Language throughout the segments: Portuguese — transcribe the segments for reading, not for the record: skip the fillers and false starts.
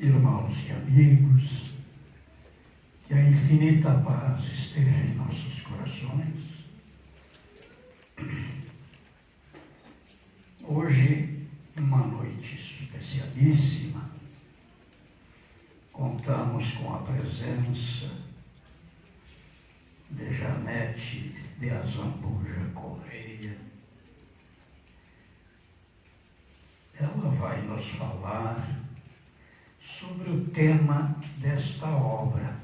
Irmãos e amigos, que a infinita paz esteja em nossos corações. Hoje, uma noite especialíssima, contamos com a presença de Janete de Azambuja Correia. Ela vai nos falar sobre o tema desta obra,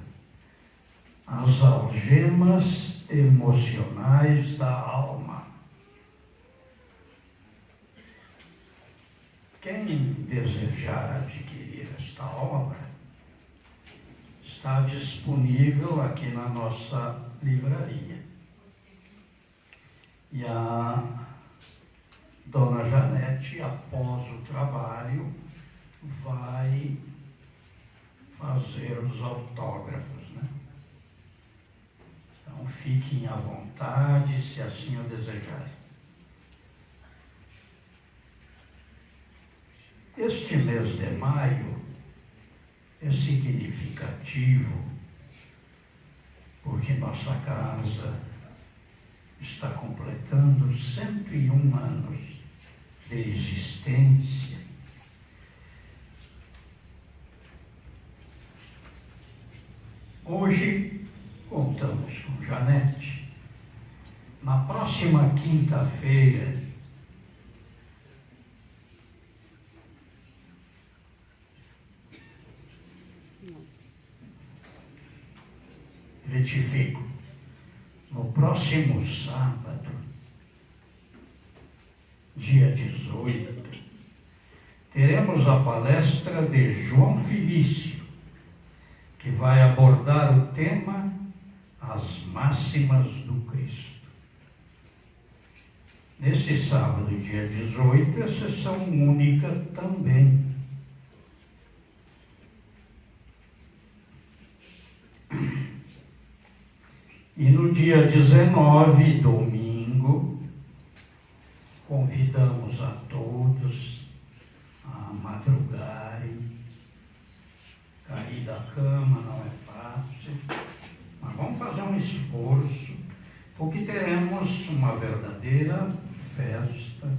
as algemas emocionais da alma. Quem desejar adquirir esta obra, está disponível aqui na nossa livraria. E a Dona Janete, após o trabalho, vai fazer os autógrafos, né? Então, fiquem à vontade, se assim o desejarem. Este mês de maio é significativo porque nossa casa está completando 101 anos de existência. Hoje contamos com Janete. Na próxima quinta-feira, retifico, no próximo sábado, dia 18, teremos a palestra de João Felício, que vai abordar o tema As Máximas do Cristo. Nesse sábado, dia 18, é sessão única também. E no dia 19, domingo, convidamos a todos a madrugarem. Cair da cama não é fácil, mas vamos fazer um esforço, porque teremos uma verdadeira festa,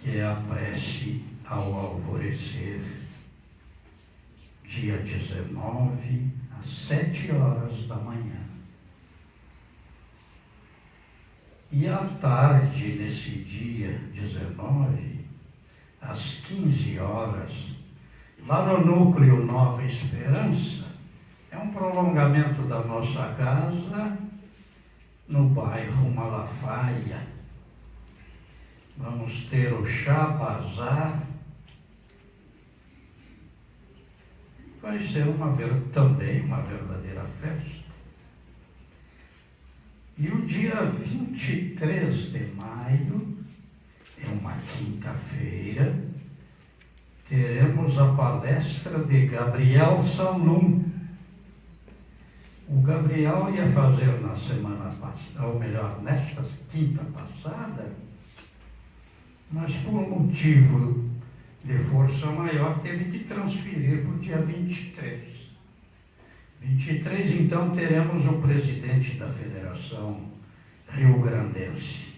que é a prece ao alvorecer, dia 19, às 7 horas da manhã. E à tarde, nesse dia 19, às 15 horas, lá no Núcleo Nova Esperança, é um prolongamento da nossa casa, no bairro Malafaia. Vamos ter o Chá Bazar. Vai ser também uma verdadeira festa. E o dia 23 de maio, é uma quinta-feira, teremos a palestra de Gabriel Salum. O Gabriel ia fazer na semana passada, ou melhor, nesta quinta passada, mas por motivo de força maior teve que transferir para o dia 23. 23, então, teremos o presidente da Federação Rio-Grandense.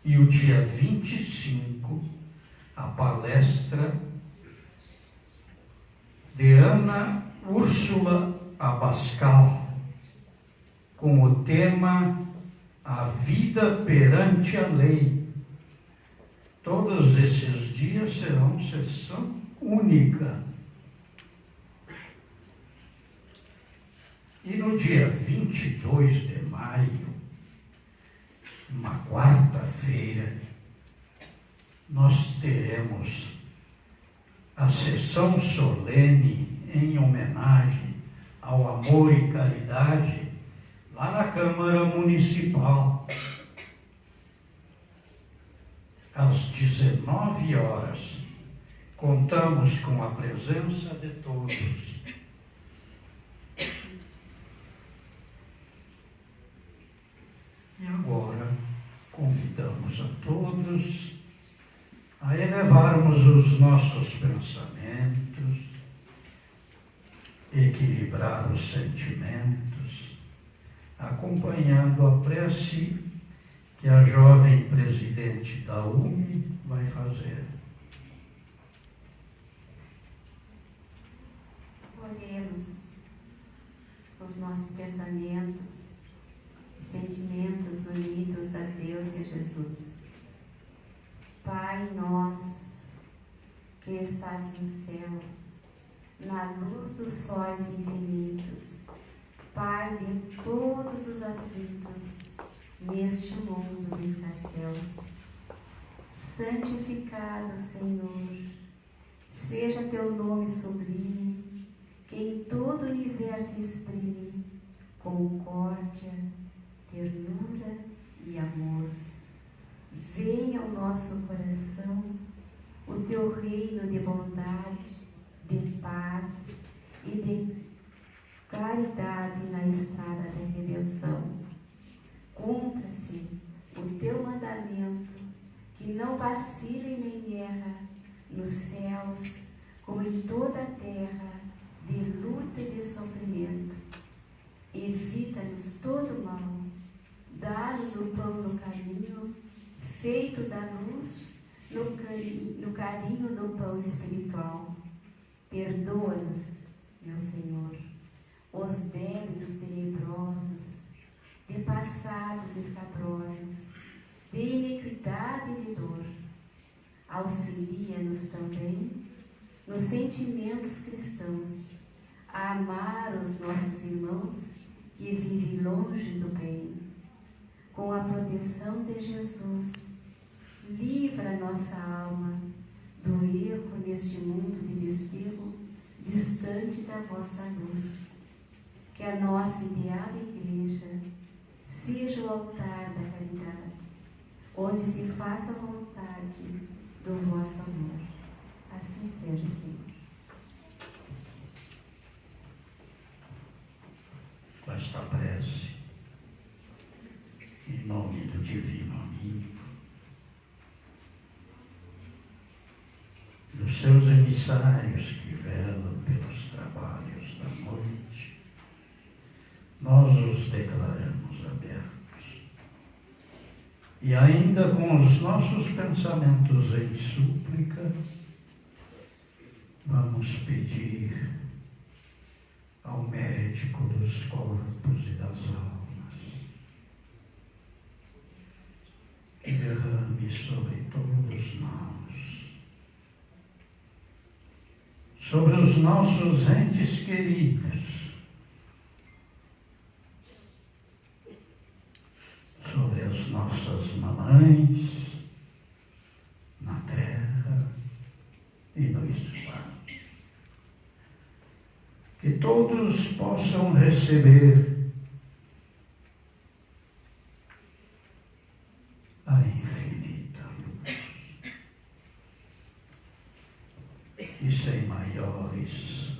E o dia 25, a palestra de Ana Úrsula Abascal, com o tema A Vida Perante a Lei. Todos esses dias serão sessão única. E no dia 22 de maio, uma quarta-feira, nós teremos a sessão solene em homenagem ao amor e caridade lá na Câmara Municipal. Às 19 horas, contamos com a presença de todos. E agora, convidamos a todos a elevarmos os nossos pensamentos, equilibrar os sentimentos, acompanhando a prece que a jovem presidente da UME vai fazer. Oremos os nossos pensamentos e sentimentos unidos a Deus e a Jesus. Pai nosso, que estás nos céus, na luz dos sóis infinitos, Pai de todos os aflitos, neste mundo de escasseus. Santificado, Senhor, seja teu nome sublime, que em todo o universo exprime concórdia, ternura e amor. Venha ao nosso coração o teu reino de bondade, de paz e de caridade na estrada da redenção. Cumpra-se o teu mandamento, que não vacile nem erra, nos céus como em toda a terra, de luta e de sofrimento. Evita-nos todo mal, dá-nos o pão no caminho, feito da luz, no carinho do pão espiritual. Perdoa-nos, meu Senhor, os débitos tenebrosos, de passados escabrosos, de iniquidade e de dor. Auxilia-nos também, nos sentimentos cristãos, a amar os nossos irmãos que vivem longe do bem. Com a proteção de Jesus, livra nossa alma do erro neste mundo de desterro, distante da vossa luz. Que a nossa ideada igreja seja o altar da caridade, onde se faça a vontade do vosso amor. Assim seja, Senhor. Com esta prece, em nome do Divino Amigo, dos seus emissários que velam pelos trabalhos da noite, nós os declaramos abertos. E ainda com os nossos pensamentos em súplica, vamos pedir ao médico dos corpos e das almas que derrame sobre todos nós, sobre os nossos entes queridos, sobre as nossas mamães na terra e no espaço. Que todos possam receber a infinita luz. E sem maiores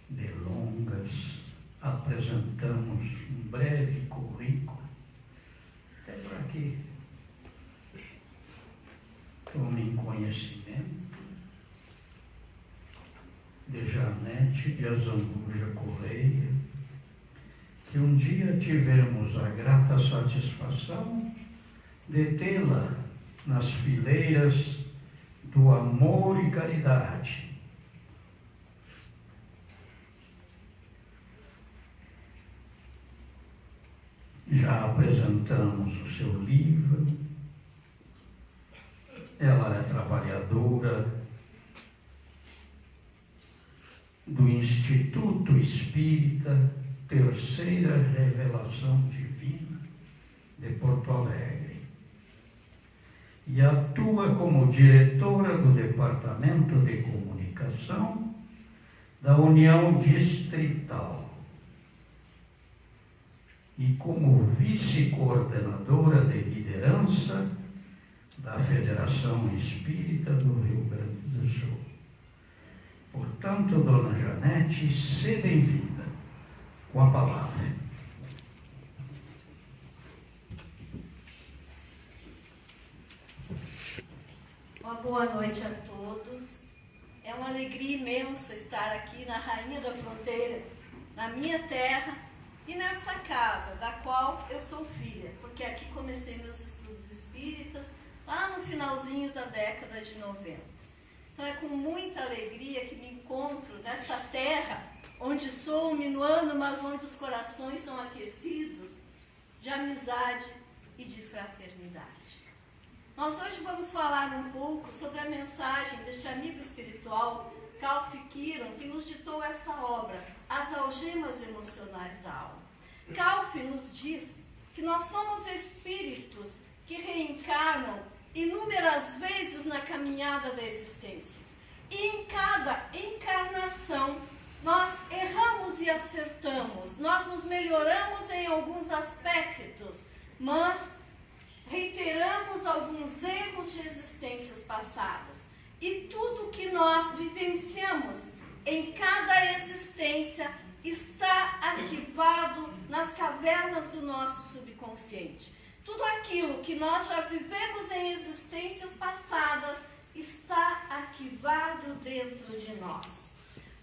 delongas, apresentamos um breve currículo, até para que tomem conhecimento de Janete de Azambuja Correia, que um dia tivemos a grata satisfação de tê-la nas fileiras do amor e caridade. Já apresentamos o seu livro. Ela é trabalhadora do Instituto Espírita Terceira Revelação Divina de Porto Alegre e atua como diretora do Departamento de Comunicação da União Distrital e como vice-coordenadora de liderança da Federação Espírita do Rio Grande do Sul. Portanto, Dona Janete, seja bem-vinda com a palavra. Uma boa noite a todos. É uma alegria imensa estar aqui na Rainha da Fronteira, na minha terra e nesta casa, da qual eu sou filha, porque aqui comecei meus estudos espíritas lá no finalzinho da década de 90. Então é com muita alegria que me encontro nesta terra, onde sou minuano, mas onde os corações são aquecidos de amizade e de fraternidade. Nós hoje vamos falar um pouco sobre a mensagem deste amigo espiritual, Ralph Kiron, que nos ditou essa obra, As Algemas Emocionais da Alma. Ralph nos diz que nós somos espíritos que reencarnam inúmeras vezes na caminhada da existência. E em cada encarnação, nós erramos e acertamos, nós nos melhoramos em alguns aspectos, mas reiteramos alguns erros de existências passadas. E tudo que nós vivenciamos em cada existência está arquivado nas cavernas do nosso subconsciente. Tudo aquilo que nós já vivemos em existências passadas está arquivado dentro de nós.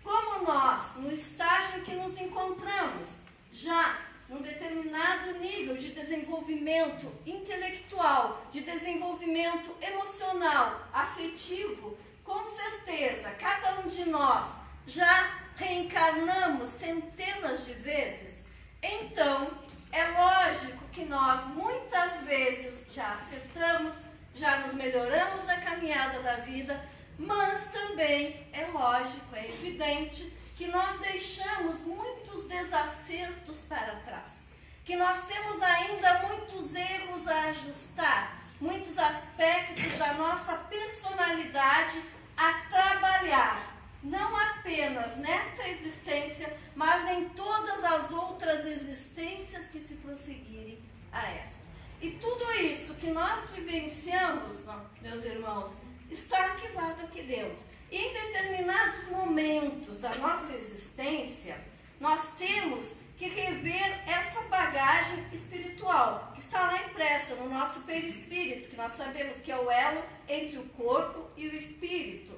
Como nós, no estágio que nos encontramos, já num determinado nível de desenvolvimento intelectual, de desenvolvimento emocional, afetivo, com certeza, cada um de nós já reencarnamos centenas de vezes. Então, é lógico que nós muitas vezes já acertamos, já nos melhoramos na caminhada da vida, mas também é lógico, é evidente que nós deixamos muitos desacertos para trás, que nós temos ainda muitos erros a ajustar, muitos aspectos da nossa personalidade a trabalhar, não apenas nesta existência, mas em todas as outras existências que se prosseguirem a esta. E tudo isso que nós vivenciamos, meus irmãos, está arquivado aqui dentro. E em determinados momentos da nossa existência, nós temos que rever essa bagagem espiritual, que está lá impressa no nosso perispírito, que nós sabemos que é o elo entre o corpo e o espírito.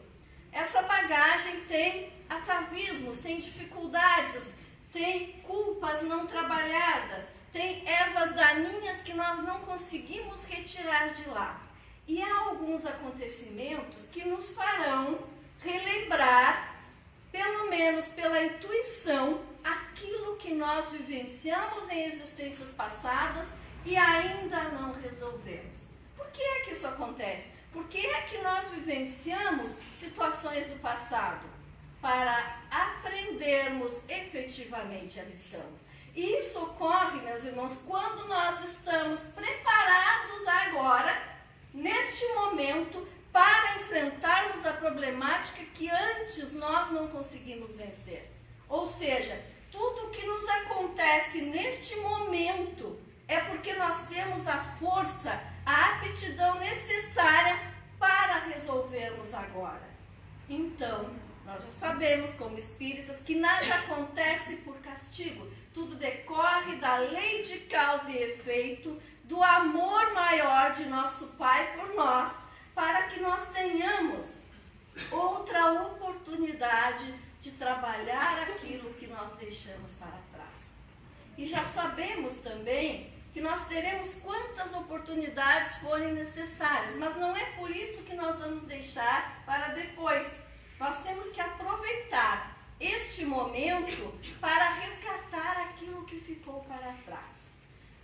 Essa bagagem tem atavismos, tem dificuldades, tem culpas não trabalhadas, tem ervas daninhas que nós não conseguimos retirar de lá. E há alguns acontecimentos que nos farão relembrar, pelo menos pela intuição, aquilo que nós vivenciamos em existências passadas e ainda não resolvemos. Por que é que isso acontece? Por que é que nós vivenciamos situações do passado? Para aprendermos efetivamente a lição. E isso ocorre, meus irmãos, quando nós estamos preparados agora, neste momento, para enfrentarmos a problemática que antes nós não conseguimos vencer. Ou seja, tudo que nos acontece neste momento é porque nós temos a força, a aptidão necessária para resolvermos agora. Então, nós já sabemos como espíritas que nada acontece por castigo. Tudo decorre da lei de causa e efeito, do amor maior de nosso Pai por nós, para que nós tenhamos outra oportunidade de trabalhar aquilo que nós deixamos para trás. E já sabemos também que nós teremos quantas oportunidades forem necessárias, mas não é por isso que nós vamos deixar para depois. Nós temos que aproveitar este momento para resgatar aquilo que ficou para trás.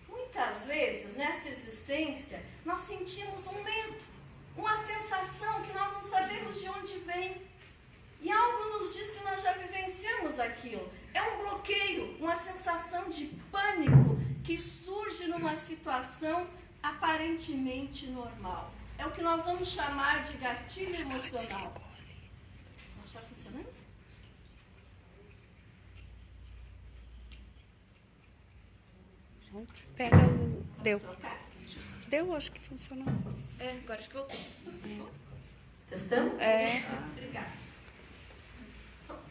Muitas vezes, nesta existência, nós sentimos um medo, uma sensação que nós não sabemos de onde vem. E algo nos diz que nós já vivenciamos aquilo. É um bloqueio, uma sensação de pânico que surge numa situação aparentemente normal. É o que nós vamos chamar de gatilho emocional. Não está funcionando? Pega o... Deu. Deu, acho que funcionou. Agora acho que voltou. Testando? Obrigada.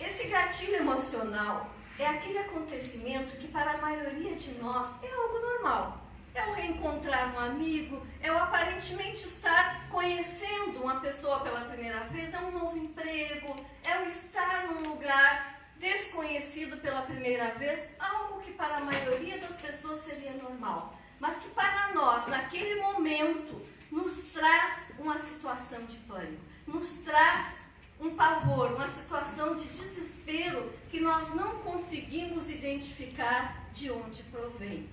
Esse gatilho emocional é aquele acontecimento que para a maioria de nós é algo normal. É o reencontrar um amigo, é o aparentemente estar conhecendo uma pessoa pela primeira vez, é um novo emprego, é o estar num lugar desconhecido pela primeira vez, algo que para a maioria das pessoas seria normal, mas que para nós, naquele momento, nos traz uma situação de pânico, nos traz um pavor, uma situação de desespero que nós não conseguimos identificar de onde provém,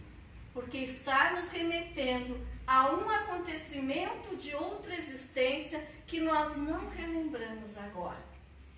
porque está nos remetendo a um acontecimento de outra existência que nós não relembramos agora.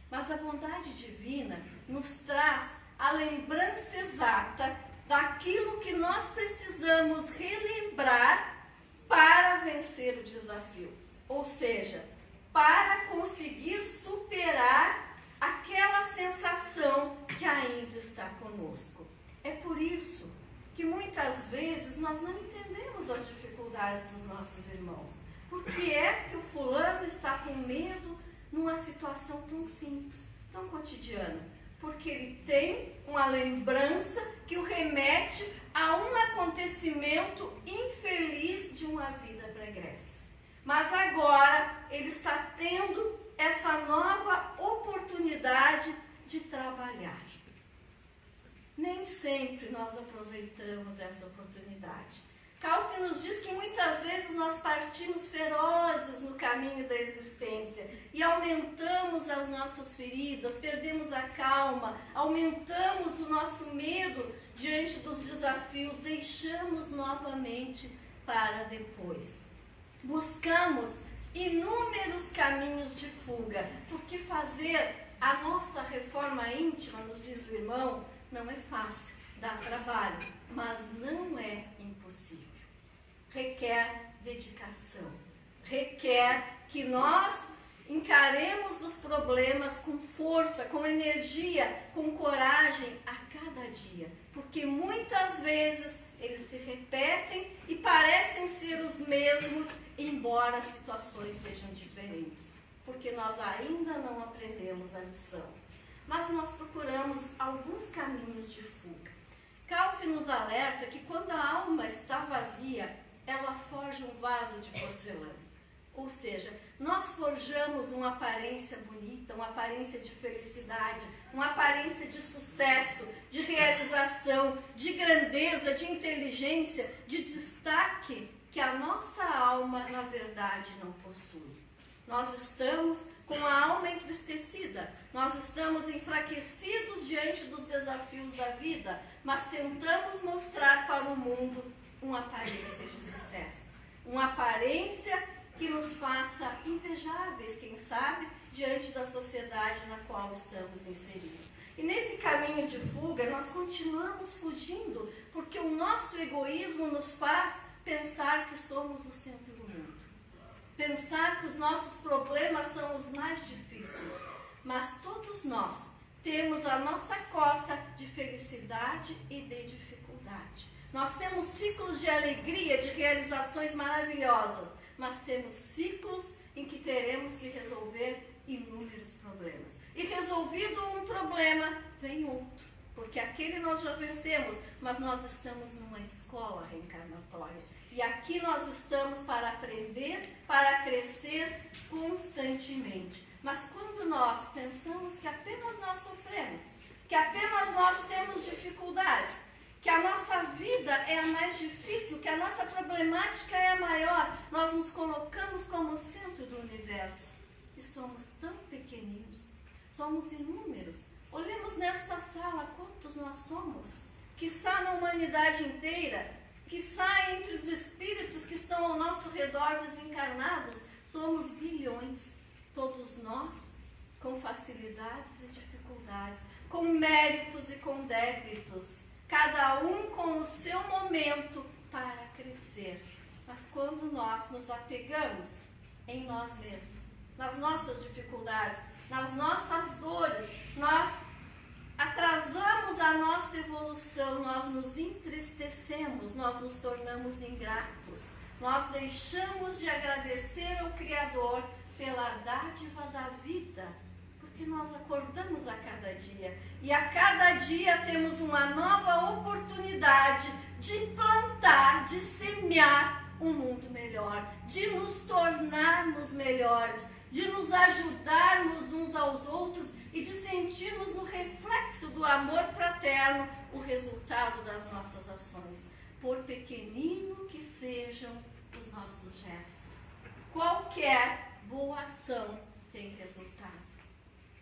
Mas a bondade divina nos traz a lembrança exata daquilo que nós precisamos relembrar para vencer o desafio. Ou seja, para conseguir superar aquela sensação que ainda está conosco. É por isso que muitas vezes nós não entendemos as dificuldades dos nossos irmãos. Por que é que o fulano está com medo numa situação tão simples, tão cotidiana? Porque ele tem uma lembrança que o remete a um acontecimento infeliz de uma vida pregressa. Mas agora ele está tendo essa nova oportunidade de trabalhar. Nem sempre nós aproveitamos essa oportunidade. Calvin nos diz que muitas vezes nós partimos ferozes no caminho da existência e aumentamos as nossas feridas, perdemos a calma, aumentamos o nosso medo diante dos desafios, deixamos novamente para depois. Buscamos inúmeros caminhos de fuga, porque fazer a nossa reforma íntima, nos diz o irmão, não é fácil, dá trabalho, mas não é impossível. Requer dedicação, requer que nós encaremos os problemas com força, com energia, com coragem a cada dia, porque muitas vezes eles se repetem e parecem ser os mesmos, embora as situações sejam diferentes, porque nós ainda não aprendemos a lição. Mas nós procuramos alguns caminhos de fuga. Calvin nos alerta que quando a alma está vazia, ela forja um vaso de porcelana. Ou seja, nós forjamos uma aparência bonita, uma aparência de felicidade, uma aparência de sucesso, de realização, de grandeza, de inteligência, de destaque que a nossa alma, na verdade, não possui. Nós estamos com a alma entristecida, nós estamos enfraquecidos diante dos desafios da vida, mas tentamos mostrar para o mundo uma aparência de sucesso, uma aparência que nos faça invejáveis, quem sabe, diante da sociedade na qual estamos inseridos. E nesse caminho de fuga, nós continuamos fugindo, porque o nosso egoísmo nos faz pensar que somos o centro do mundo. Pensar que os nossos problemas são os mais difíceis. Mas todos nós temos a nossa cota de felicidade e de dificuldade. Nós temos ciclos de alegria, de realizações maravilhosas, mas temos ciclos em que teremos que resolver inúmeros problemas. E resolvido um problema, vem outro, porque aquele nós já vencemos, mas nós estamos numa escola reencarnatória. E aqui nós estamos para aprender, para crescer constantemente. Mas quando nós pensamos que apenas nós sofremos, que apenas nós temos dificuldades, que a nossa vida é a mais difícil, que a nossa problemática é a maior, nós nos colocamos como centro do universo. E somos tão pequeninos, somos inúmeros. Olhemos nesta sala quantos nós somos, quiçá na humanidade inteira, quiçá entre os espíritos que estão ao nosso redor desencarnados, somos bilhões. Todos nós com facilidades e dificuldades, com méritos e com débitos, cada um com o seu momento para crescer. Mas quando nós nos apegamos em nós mesmos, nas nossas dificuldades, nas nossas dores, nós atrasamos a nossa evolução, nós nos entristecemos, nós nos tornamos ingratos, nós deixamos de agradecer ao Criador pela dádiva da vida, porque nós acordamos a cada dia e a cada dia temos uma nova oportunidade de plantar, de semear um mundo melhor, de nos tornarmos melhores, de nos ajudarmos uns aos outros e de sentirmos no reflexo do amor fraterno o resultado das nossas ações, por pequenino que sejam os nossos gestos. Qualquer boa ação tem resultado.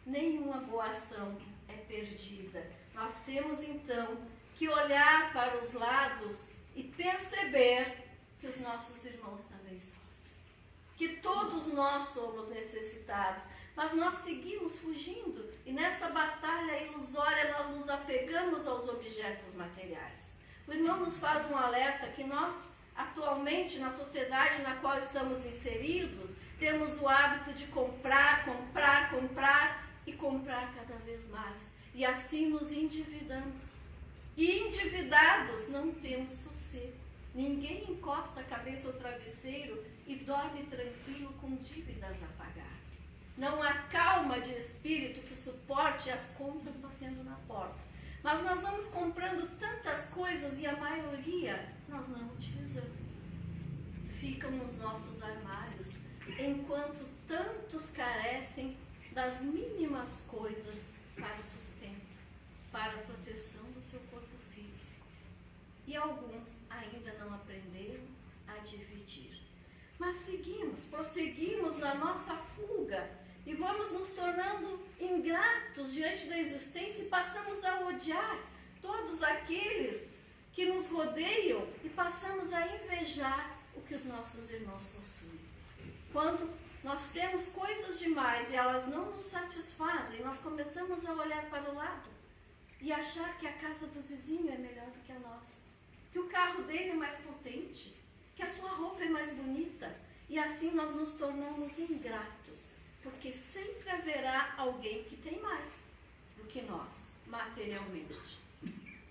Nenhuma boa ação é perdida. Nós temos então que olhar para os lados e perceber que os nossos irmãos também sofrem, que todos nós somos necessitados, mas nós seguimos fugindo e nessa batalha ilusória nós nos apegamos aos objetos materiais. O irmão nos faz um alerta que nós, atualmente, na sociedade na qual estamos inseridos, temos o hábito de comprar e comprar cada vez mais. E assim nos endividamos. E endividados não temos sossego. Ninguém encosta a cabeça ao travesseiro e dorme tranquilo com dívidas a pagar. Não há calma de espírito que suporte as contas batendo na porta. Mas nós vamos comprando tantas coisas e a maioria nós não utilizamos. Ficam nos nossos armários, enquanto tantos carecem das mínimas coisas para o sustento, para a proteção do seu corpo físico. E alguns ainda não aprenderam a dividir. Mas prosseguimos na nossa fuga e vamos nos tornando ingratos diante da existência e passamos a odiar todos aqueles que nos rodeiam e passamos a invejar o que os nossos irmãos possuem. Quando nós temos coisas demais e elas não nos satisfazem, nós começamos a olhar para o lado e achar que a casa do vizinho é melhor do que a nossa, que o carro dele é mais potente, que a sua roupa é mais bonita, e assim nós nos tornamos ingratos, porque sempre haverá alguém que tem mais do que nós, materialmente.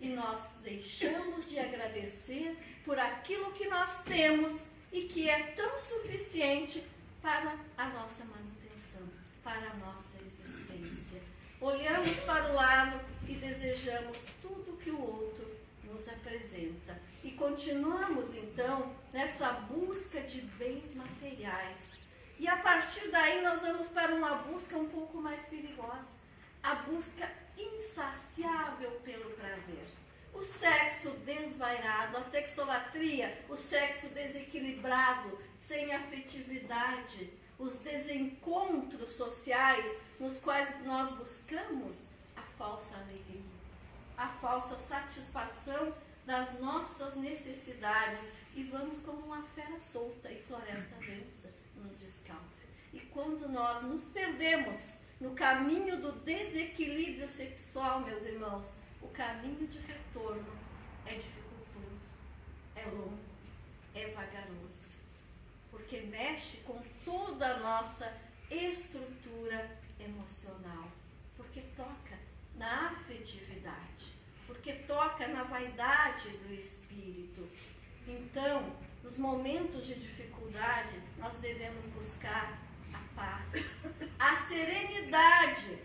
E nós deixamos de agradecer por aquilo que nós temos e que é tão suficiente para a nossa manutenção, para a nossa existência. Olhamos para o lado e desejamos tudo que o outro nos apresenta. E continuamos, então, nessa busca de bens materiais. E a partir daí nós vamos para uma busca um pouco mais perigosa. A busca insaciável pelo prazer. O sexo desvairado, a sexolatria, o sexo desequilibrado, sem afetividade, os desencontros sociais nos quais nós buscamos a falsa alegria, a falsa satisfação das nossas necessidades e vamos como uma fera solta em floresta densa nos descalça. E quando nós nos perdemos no caminho do desequilíbrio sexual, meus irmãos, o caminho de retorno é dificultoso, é longo, é vagaroso, porque mexe com toda a nossa estrutura emocional, porque toca na afetividade, porque toca na vaidade do espírito. Então, nos momentos de dificuldade, nós devemos buscar a paz, a serenidade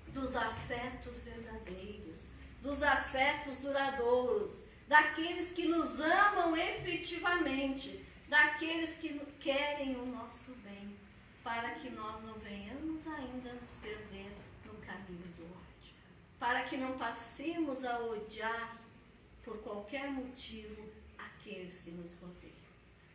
dos afetos verdadeiros, dos afetos duradouros, daqueles que nos amam efetivamente, daqueles que querem o nosso bem, para que nós não venhamos ainda nos perder no caminho do ódio, para que não passemos a odiar por qualquer motivo aqueles que nos rodeiam.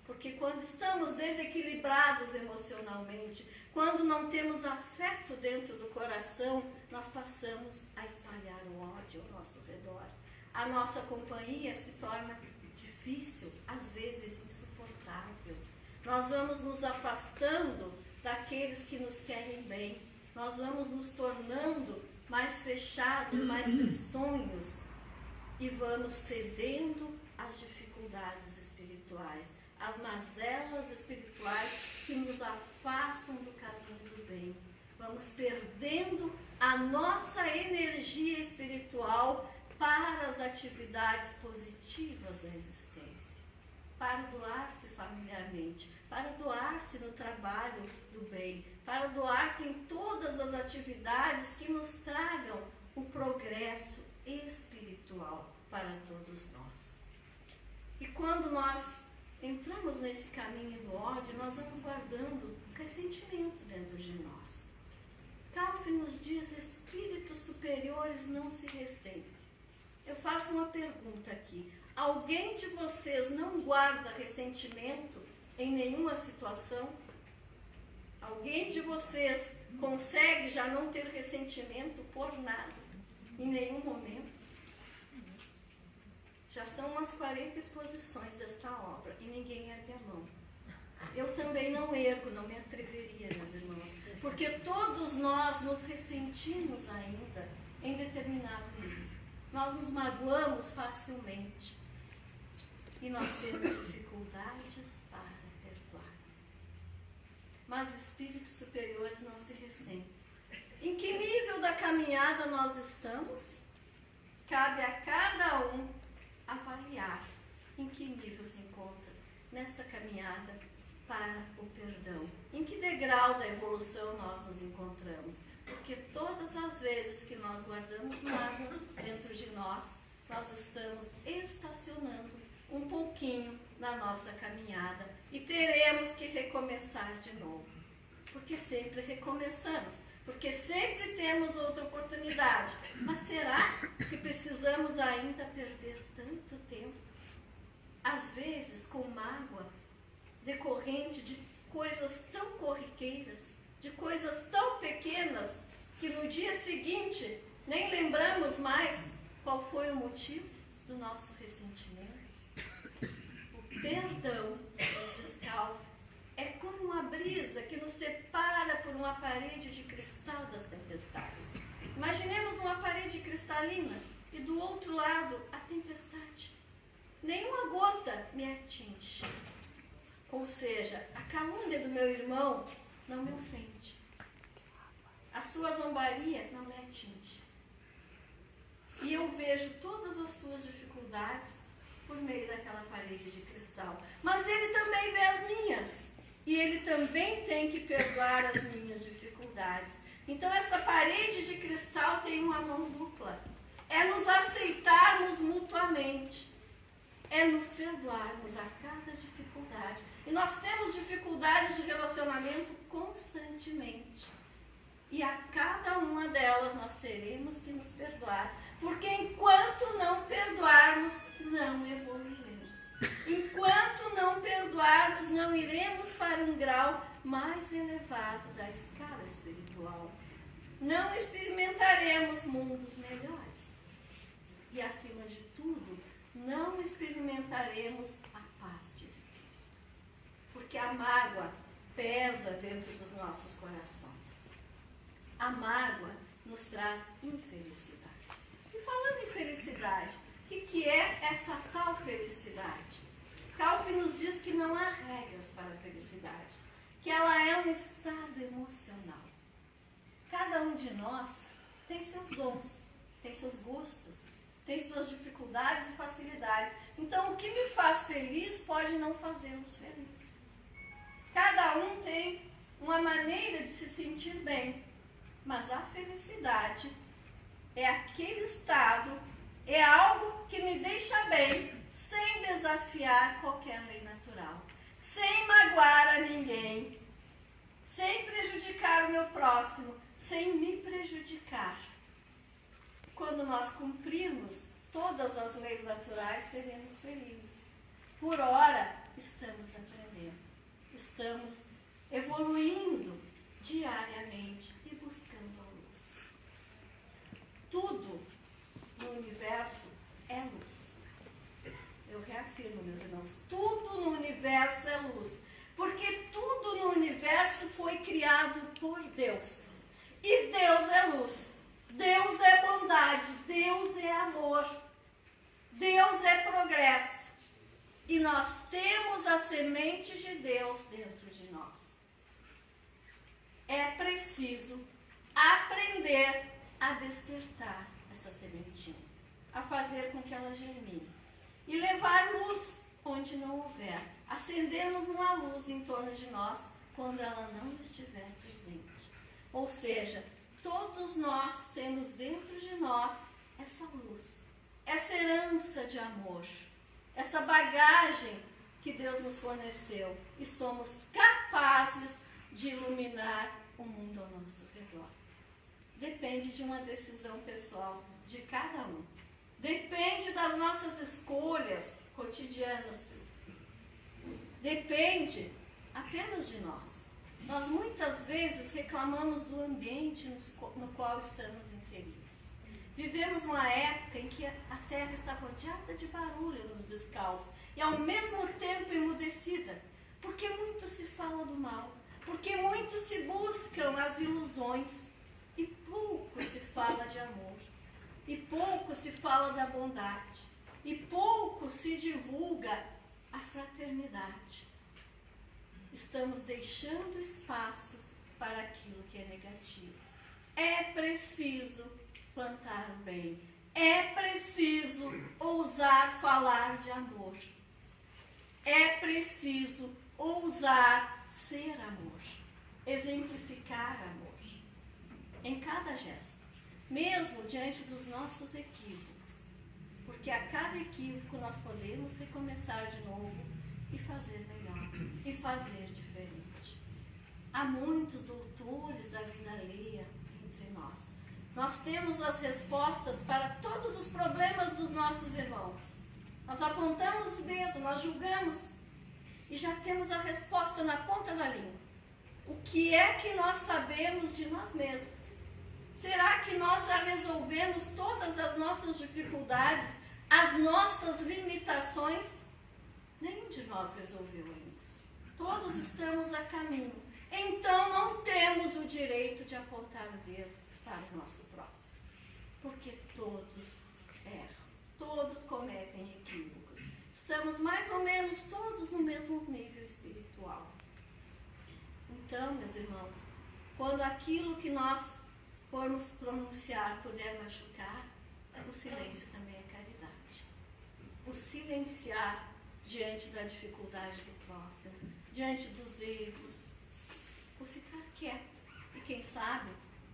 Porque quando estamos desequilibrados emocionalmente, quando não temos afeto dentro do coração, nós passamos a espalhar o ódio ao nosso redor. A nossa companhia se torna difícil, às vezes insuportável. Nós vamos nos afastando daqueles que nos querem bem. Nós vamos nos tornando mais fechados, mais tristonhos e vamos cedendo às dificuldades espirituais, às mazelas espirituais que nos afastam do caminho do bem. Vamos perdendo a nossa energia espiritual para as atividades positivas da existência, para doar-se familiarmente, para doar-se no trabalho do bem, para doar-se em todas as atividades que nos tragam o progresso espiritual para todos nós. E quando nós entramos nesse caminho do ódio, nós vamos guardando ressentimento dentro de nós. Calvin nos diz: espíritos superiores não se ressentem. Eu faço uma pergunta aqui. Alguém de vocês não guarda ressentimento em nenhuma situação? Alguém de vocês consegue já não ter ressentimento por nada, em nenhum momento? Já são umas 40 exposições desta obra e ninguém ergue a mão. Eu também não ergo, não me atreveria, meus irmãos, porque todos nós nos ressentimos ainda em determinado nível. Nós nos magoamos facilmente e nós temos dificuldades para perdoar. Mas espíritos superiores não se ressentem. Em que nível da caminhada nós estamos? Cabe a cada um avaliar em que nível se encontra nessa caminhada para o perdão. Em que degrau da evolução nós nos encontramos? Porque todas as vezes que nós guardamos mágoa dentro de nós, nós estamos estacionando um pouquinho na nossa caminhada e teremos que recomeçar de novo. Porque sempre recomeçamos, porque sempre temos outra oportunidade. Mas será que precisamos ainda perder tanto tempo? Às vezes com mágoa decorrente de coisas tão corriqueiras, de coisas tão pequenas, que no dia seguinte nem lembramos mais qual foi o motivo do nosso ressentimento. O perdão, nos diz Calvin, é como uma brisa que nos separa por uma parede de cristal das tempestades. Imaginemos uma parede cristalina e do outro lado a tempestade. Nenhuma gota me atinge. Ou seja, a calúnia do meu irmão não me ofende. A sua zombaria não me atinge. E eu vejo todas as suas dificuldades por meio daquela parede de cristal. Mas ele também vê as minhas. E ele também tem que perdoar as minhas dificuldades. Então essa parede de cristal tem uma mão dupla. É nos aceitarmos mutuamente. É nos perdoarmos a cada dificuldade. E nós temos dificuldades de relacionamento constantemente. E a cada uma delas nós teremos que nos perdoar. Porque enquanto não perdoarmos, não evoluiremos. Enquanto não perdoarmos, não iremos para um grau mais elevado da escala espiritual. Não experimentaremos mundos melhores. E acima de tudo, não experimentaremos a paz de espírito. Porque a mágoa pesa dentro dos nossos corações. A mágoa nos traz infelicidade. E falando em felicidade, o que é essa tal felicidade? Calvin nos diz que não há regras para a felicidade, que ela é um estado emocional. Cada um de nós tem seus dons, tem seus gostos, tem suas dificuldades e facilidades. Então, o que me faz feliz pode não fazê-los felizes. Cada um tem uma maneira de se sentir bem, mas a felicidade é aquele estado, é algo que me deixa bem, sem desafiar qualquer lei natural, sem magoar a ninguém, sem prejudicar o meu próximo, sem me prejudicar. Quando nós cumprirmos todas as leis naturais, seremos felizes. Por ora, estamos aprendendo, estamos evoluindo diariamente e buscando a luz. Tudo no universo é luz. Eu reafirmo, meus irmãos, tudo no universo é luz. Porque tudo no universo foi criado por Deus. E Deus é luz. Deus é bondade. Deus é amor. Deus é progresso. E nós temos a semente de Deus dentro de nós. É preciso aprender a despertar essa sementinha, a fazer com que ela germine e levar luz onde não houver, acendermos uma luz em torno de nós quando ela não estiver presente. Ou seja, todos nós temos dentro de nós essa luz, essa herança de amor, essa bagagem que Deus nos forneceu e somos capazes de iluminar o mundo ao nosso redor. Depende de uma decisão pessoal de cada um. Depende das nossas escolhas cotidianas. Depende apenas de nós. Nós muitas vezes reclamamos do ambiente no qual estamos inseridos. Vivemos uma época em que a terra está rodeada de barulho nos descalços e ao mesmo tempo emudecida, porque muito se fala do mal, porque muito se buscam as ilusões e pouco se fala de amor, e pouco se fala da bondade, e pouco se divulga a fraternidade. Estamos deixando espaço para aquilo que é negativo. É preciso plantar o bem. É preciso ousar falar de amor. É preciso ousar ser amor. Exemplificar amor. Em cada gesto. Mesmo diante dos nossos equívocos. Porque a cada equívoco nós podemos recomeçar de novo e fazer melhor. E fazer diferente. Há muitos doutores da vida alheia entre nós. Nós temos as respostas para todos os problemas dos nossos irmãos. Nós apontamos o dedo, nós julgamos e já temos a resposta na ponta da língua. O que é que nós sabemos de nós mesmos? Será que nós já resolvemos todas as nossas dificuldades, as nossas limitações? Nenhum de nós resolveu ainda. Todos estamos a caminho. Então não temos o direito de apontar o dedo para o nosso próximo. Porque todos erram. Todos cometem equívocos. Estamos mais ou menos todos no mesmo nível espiritual. Então, meus irmãos, quando aquilo que nós formos pronunciar puder machucar, o silêncio também é caridade. O silenciar diante da dificuldade do próximo, diante dos erros, o ficar quieto e, quem sabe,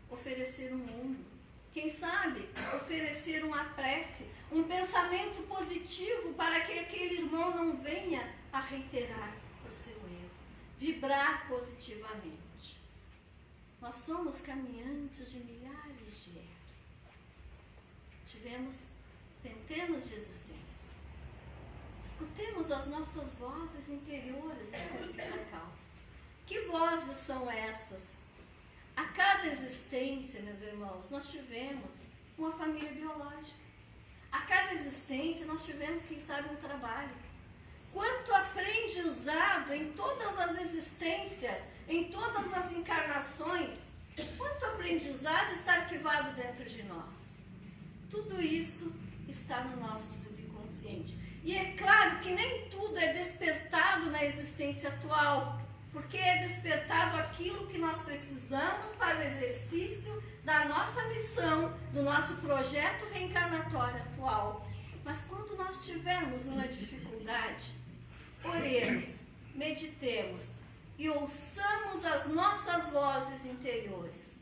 oferecer um mundo, quem sabe, oferecer uma prece, um pensamento positivo para que aquele irmão não venha a reiterar o seu erro, vibrar positivamente. Nós somos caminhantes de milhares de eras. Tivemos centenas de existências. Escutemos as nossas vozes interiores nos confia calma. Que vozes são essas? A cada existência, meus irmãos, nós tivemos uma família biológica. A cada existência nós tivemos, quem sabe, um trabalho. Quanto aprendizado em todas as existências, em todas as encarnações, quanto aprendizado está arquivado dentro de nós. Tudo isso está no nosso subconsciente. E é claro que nem tudo é despertado na existência atual, porque é despertado aquilo que nós precisamos para o exercício da nossa missão, do nosso projeto reencarnatório atual. Mas quando nós tivermos uma dificuldade, oremos, meditemos e ouçamos as nossas vozes interiores.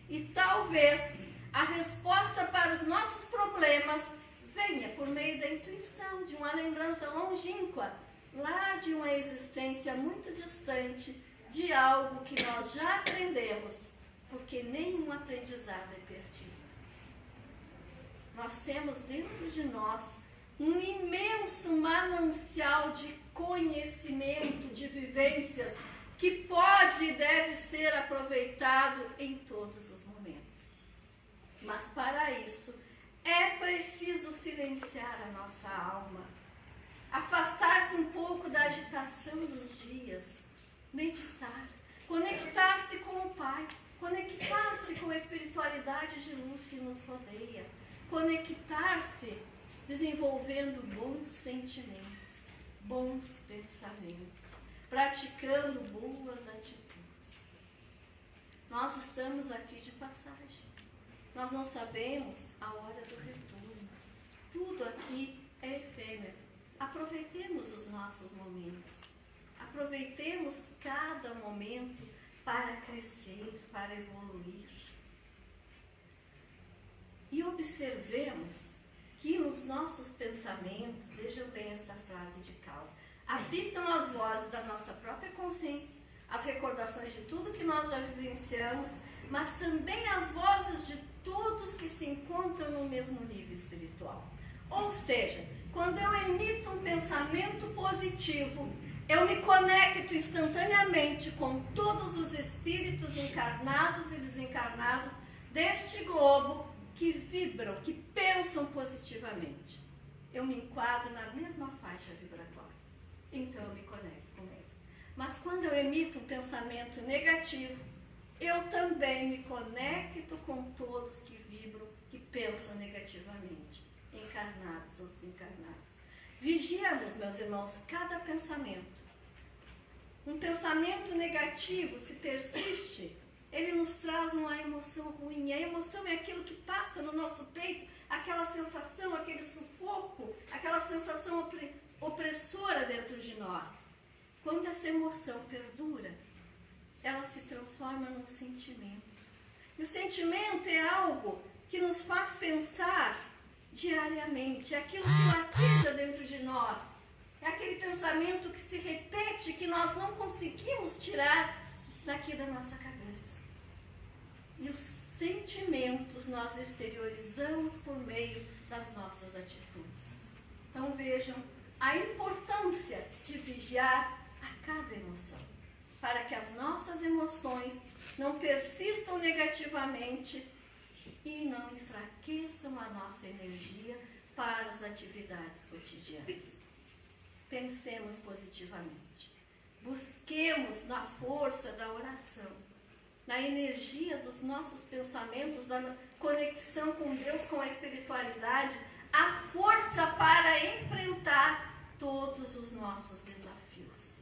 E talvez a resposta para os nossos problemas venha por meio da intuição, de uma lembrança longínqua, lá de uma existência muito distante, de algo que nós já aprendemos, porque nenhum aprendizado é perdido. Nós temos dentro de nós um imenso manancial de conhecimento, de vivências, que pode e deve ser aproveitado em todos os momentos. Mas para isso, é preciso silenciar a nossa alma, afastar-se um pouco da agitação dos dias, meditar, conectar-se com o Pai, conectar-se com a espiritualidade de luz que nos rodeia, conectar-se desenvolvendo bons sentimentos, bons pensamentos, praticando boas atitudes. Nós estamos aqui de passagem. Nós não sabemos a hora do retorno. Tudo aqui é efêmero. Aproveitemos os nossos momentos. Aproveitemos cada momento para crescer, para evoluir. E observemos que nos nossos pensamentos, vejam bem esta frase de Calvo, habitam as vozes da nossa própria consciência, as recordações de tudo que nós já vivenciamos, mas também as vozes de todos que se encontram no mesmo nível espiritual. Ou seja, quando eu emito um pensamento positivo, eu me conecto instantaneamente com todos os espíritos encarnados e desencarnados deste globo que vibram, que pensam positivamente. Eu me enquadro na mesma faixa vibratória. Então eu me conecto com eles. Mas quando eu emito um pensamento negativo, eu também me conecto com todos que vibram, que pensam negativamente, encarnados ou desencarnados. Vigiemos, meus irmãos, cada pensamento. Um pensamento negativo, se persiste, ele nos traz uma emoção ruim. A emoção é aquilo que passa no nosso peito, aquela sensação, aquele sufoco, aquela sensação opressora dentro de nós. Quando essa emoção perdura, ela se transforma num sentimento. E o sentimento é algo que nos faz pensar diariamente, é aquilo que lateja dentro de nós, é aquele pensamento que se repete, que nós não conseguimos tirar daqui da nossa cabeça. E os sentimentos nós exteriorizamos por meio das nossas atitudes. Então vejam a importância de vigiar a cada emoção, para que as nossas emoções não persistam negativamente e não enfraqueçam a nossa energia para as atividades cotidianas. Pensemos positivamente. Busquemos na força da oração, na energia dos nossos pensamentos, da conexão com Deus, com a espiritualidade, a força para enfrentar todos os nossos desafios.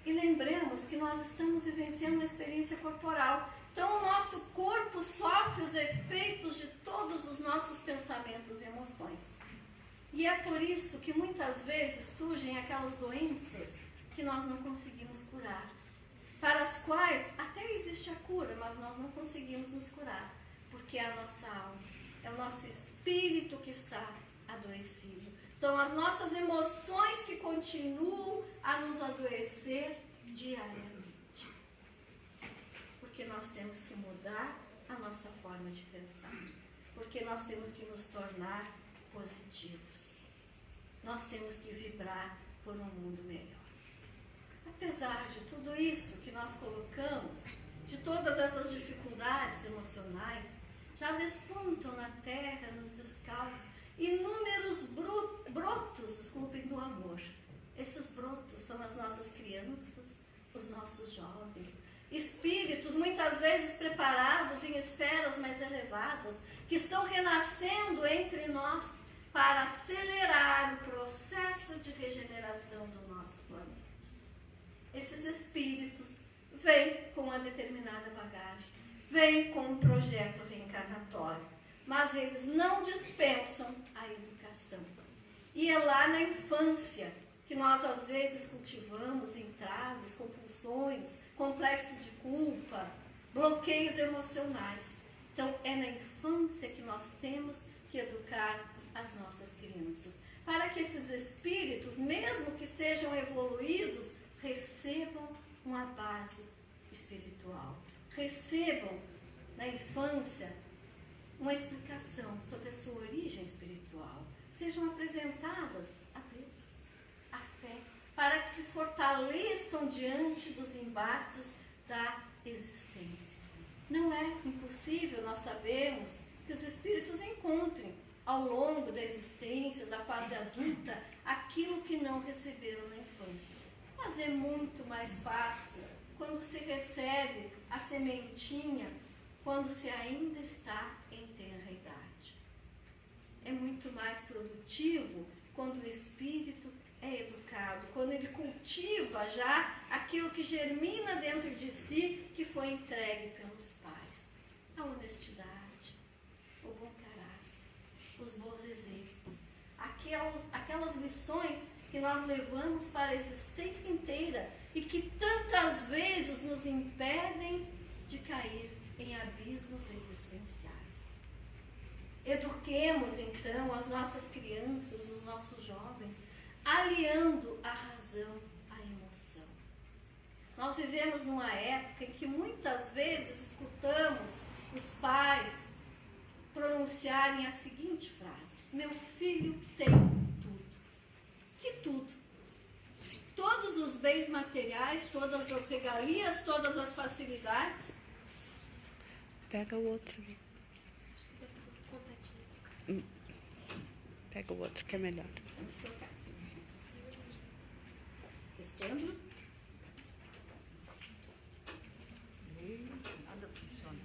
E lembremos que nós estamos vivenciando uma experiência corporal. Então, o nosso corpo sofre os efeitos de todos os nossos pensamentos e emoções. E é por isso que muitas vezes surgem aquelas doenças que nós não conseguimos curar, para as quais até existe a cura, mas nós não conseguimos nos curar, porque é a nossa alma, é o nosso espírito que está adoecido. São as nossas emoções que continuam a nos adoecer diariamente. Porque nós temos que mudar a nossa forma de pensar. Porque nós temos que nos tornar positivos. Nós temos que vibrar por um mundo melhor. Apesar de tudo isso que nós colocamos, de todas essas dificuldades emocionais, já despontam na terra, nos descalços, inúmeros brotos, desculpem, do amor. Esses brotos são as nossas crianças, os nossos jovens, espíritos muitas vezes preparados em esferas mais elevadas, que estão renascendo entre nós para acelerar o processo de regeneração do nosso planeta. Esses espíritos vêm com uma determinada bagagem, vêm com um projeto reencarnatório, mas eles não dispensam a educação. E é lá na infância que nós às vezes cultivamos entraves, compulsões, complexo de culpa, bloqueios emocionais. Então é na infância que nós temos que educar as nossas crianças, para que esses espíritos, mesmo que sejam evoluídos, recebam uma base espiritual, recebam na infância uma explicação sobre a sua origem espiritual, sejam apresentadas a Deus, a fé, para que se fortaleçam diante dos embates da existência. Não é impossível, nós sabemos, que os espíritos encontrem ao longo da existência, da fase adulta, aquilo que não receberam na infância. Mas é muito mais fácil quando se recebe a sementinha, quando se ainda está em tenra idade. É muito mais produtivo quando o espírito é educado, quando ele cultiva já aquilo que germina dentro de si, que foi entregue pelos pais. A honestidade, o bom caráter, os bons exemplos, aquelas lições que nós levamos para a existência inteira e que tantas vezes nos impedem de cair em abismos existenciais. Eduquemos então as nossas crianças, os nossos jovens, aliando a razão à emoção. Nós vivemos numa época em que muitas vezes escutamos os pais pronunciarem a seguinte frase: meu filho tem tudo. Que tudo? Todos os bens materiais, todas as regalias, todas as facilidades. Pega o outro. Pega o outro que é melhor. Vamos trocar. Testando. Nada funciona.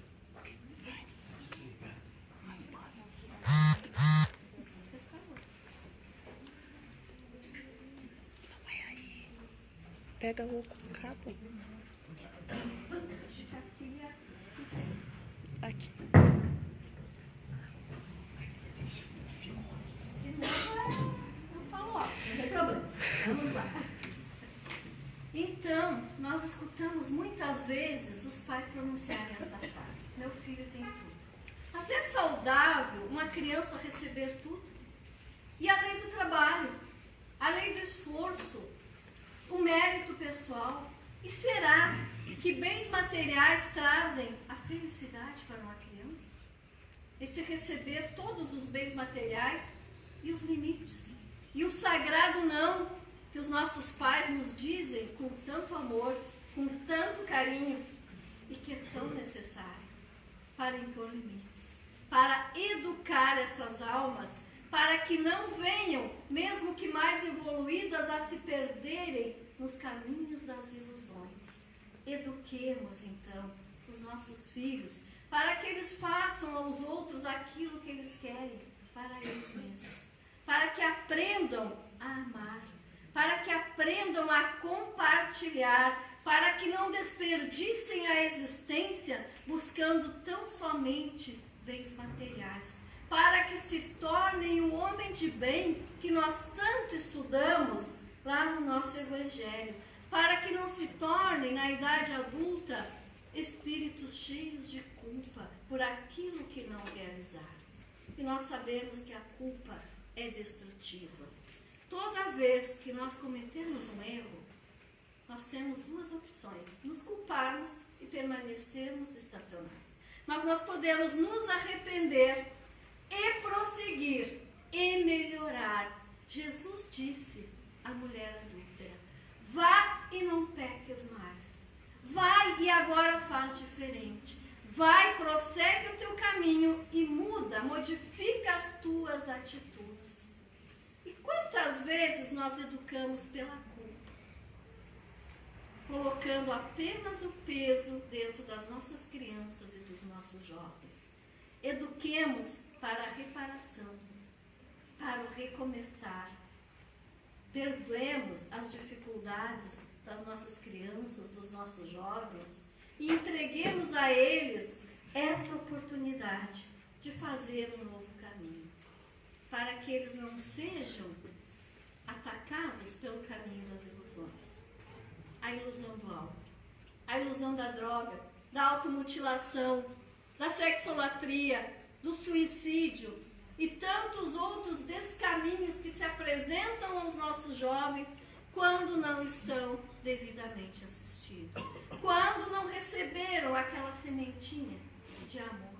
Não é aí. Pega o cabo. Aqui. Se não falo ó, não tem problema. Vamos lá. Então, nós escutamos muitas vezes os pais pronunciarem esta frase: meu filho tem tudo. Mas é saudável uma criança receber tudo? E a lei do trabalho, a lei do esforço, o mérito pessoal? E será que bens materiais trazem a felicidade para uma criança? Esse receber todos os bens materiais e os limites. E o sagrado não, que os nossos pais nos dizem com tanto amor, com tanto carinho, e que é tão necessário para impor limites, para educar essas almas, para que não venham, mesmo que mais evoluídas, a se perderem nos caminhos das ilusões. Eduquemos, então, os nossos filhos, para que eles façam aos outros aquilo que eles querem para eles mesmos, para que aprendam a amar, para que aprendam a compartilhar, para que não desperdicem a existência buscando tão somente bens materiais, para que se tornem o homem de bem que nós tanto estudamos lá no nosso Evangelho, para que não se tornem, na idade adulta, espíritos cheios de culpa por aquilo que não realizaram. E nós sabemos que a culpa é destrutiva. Toda vez que nós cometemos um erro, nós temos duas opções: nos culparmos e permanecermos estacionados. Mas nós podemos nos arrepender e prosseguir e melhorar. Jesus disse à mulher adúltera: vá e não peques mais. Vai e agora faz diferente. Vai, prossegue o teu caminho e muda, modifica as tuas atitudes. E quantas vezes nós educamos pela culpa, colocando apenas o peso dentro das nossas crianças e dos nossos jovens? Eduquemos para a reparação, para o recomeçar. Perdoemos as dificuldades das nossas crianças, dos nossos jovens, e entreguemos a eles essa oportunidade de fazer um novo caminho, para que eles não sejam atacados pelo caminho das ilusões. A ilusão do álcool, a ilusão da droga, da automutilação, da sexolatria, do suicídio e tantos outros descaminhos que se apresentam aos nossos jovens quando não estão devidamente assistidos, quando não receberam aquela sementinha de amor,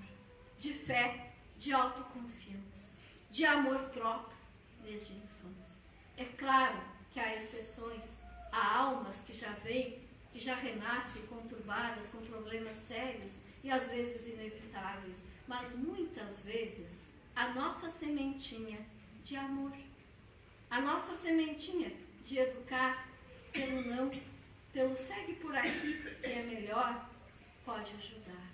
de fé, de autoconfiança, de amor próprio desde a infância. É claro que há exceções, há almas que já vêm, que já renascem conturbadas com problemas sérios e às vezes inevitáveis, mas muitas vezes a nossa sementinha de amor, a nossa sementinha de educar pelo não, pelo segue por aqui que é melhor, pode ajudar,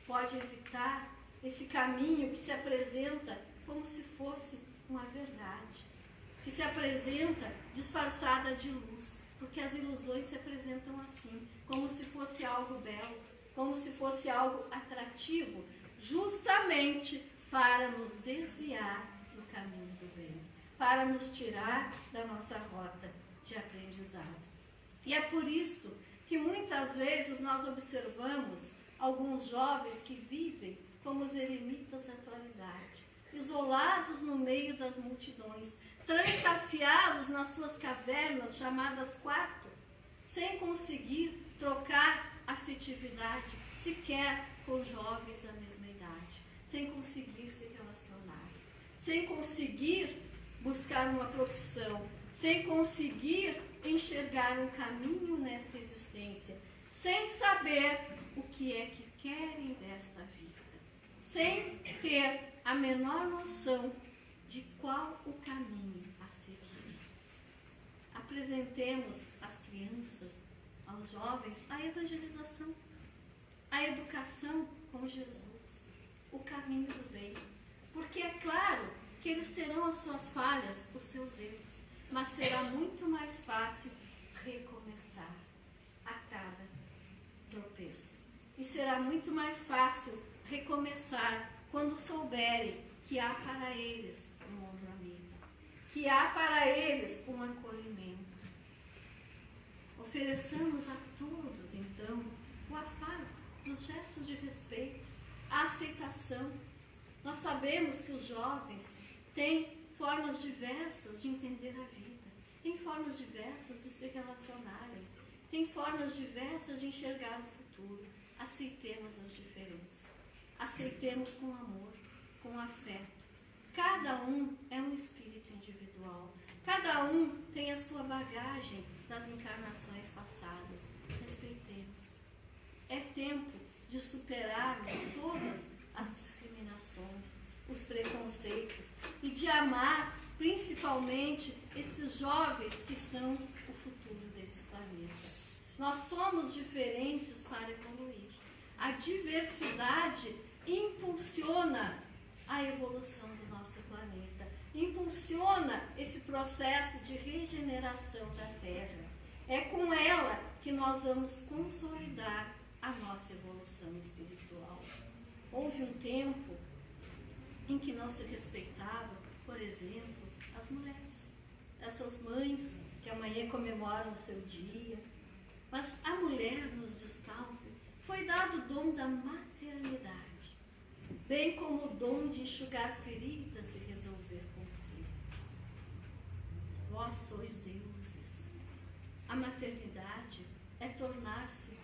pode evitar esse caminho que se apresenta como se fosse uma verdade, que se apresenta disfarçada de luz, porque as ilusões se apresentam assim, como se fosse algo belo, como se fosse algo atrativo, justamente para nos desviar do caminho do bem, para nos tirar da nossa rota de aprendizado. E é por isso que muitas vezes nós observamos alguns jovens que vivem como os eremitas da atualidade, isolados no meio das multidões, trancafiados nas suas cavernas, chamadas quarto, sem conseguir trocar afetividade, sequer com jovens da mesma idade, sem conseguir se relacionar, sem conseguir buscar uma profissão, sem conseguir enxergar um caminho nesta existência, sem saber o que é que querem desta vida, sem ter a menor noção de qual o caminho a seguir. Apresentemos às crianças, aos jovens, a evangelização, a educação com Jesus, o caminho do bem. Porque é claro que eles terão as suas falhas, os seus erros, mas será muito mais fácil recomeçar a cada tropeço. E será muito mais fácil recomeçar quando souberem que há para eles um ombro amigo, que há para eles um acolhimento. Ofereçamos a todos, então, o afago dos gestos de respeito, a aceitação. Nós sabemos que os jovens têm formas diversas de entender a vida, têm formas diversas de se relacionarem, têm formas diversas de enxergar o futuro. Aceitemos as diferenças, aceitemos com amor, com afeto. Cada um é um espírito individual, cada um tem a sua bagagem das encarnações passadas. Respeitemos. É tempo de superarmos todas as discriminações, os preconceitos e de amar principalmente esses jovens que são o futuro desse planeta. Nós somos diferentes para evoluir. A diversidade impulsiona a evolução do nosso planeta, impulsiona esse processo de regeneração da Terra. É com ela que nós vamos consolidar a nossa evolução espiritual. Houve um tempo em que não se respeitava, por exemplo, as mulheres, essas mães que amanhã comemoram o seu dia. Mas a mulher nos Gestalt foi dado o dom da maternidade, bem como o dom de enxugar feridas e resolver conflitos. Vós sois deuses. A maternidade é tornar-se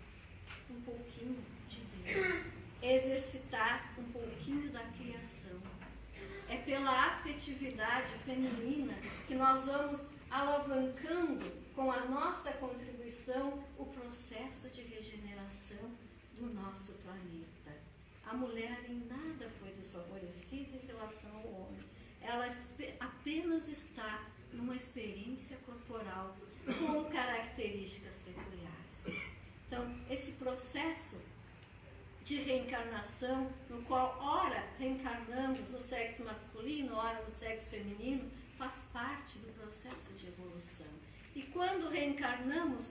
um pouquinho de Deus, é exercitar um pouquinho da criação. É pela afetividade feminina que nós vamos alavancando com a nossa contribuição o processo de regeneração do nosso planeta. A mulher em nada foi desfavorecida em relação ao homem. Ela apenas está numa experiência corporal com características peculiares. Então, esse processo de reencarnação, no qual ora reencarnamos no sexo masculino, ora no sexo feminino, faz parte do processo de evolução. E quando reencarnamos,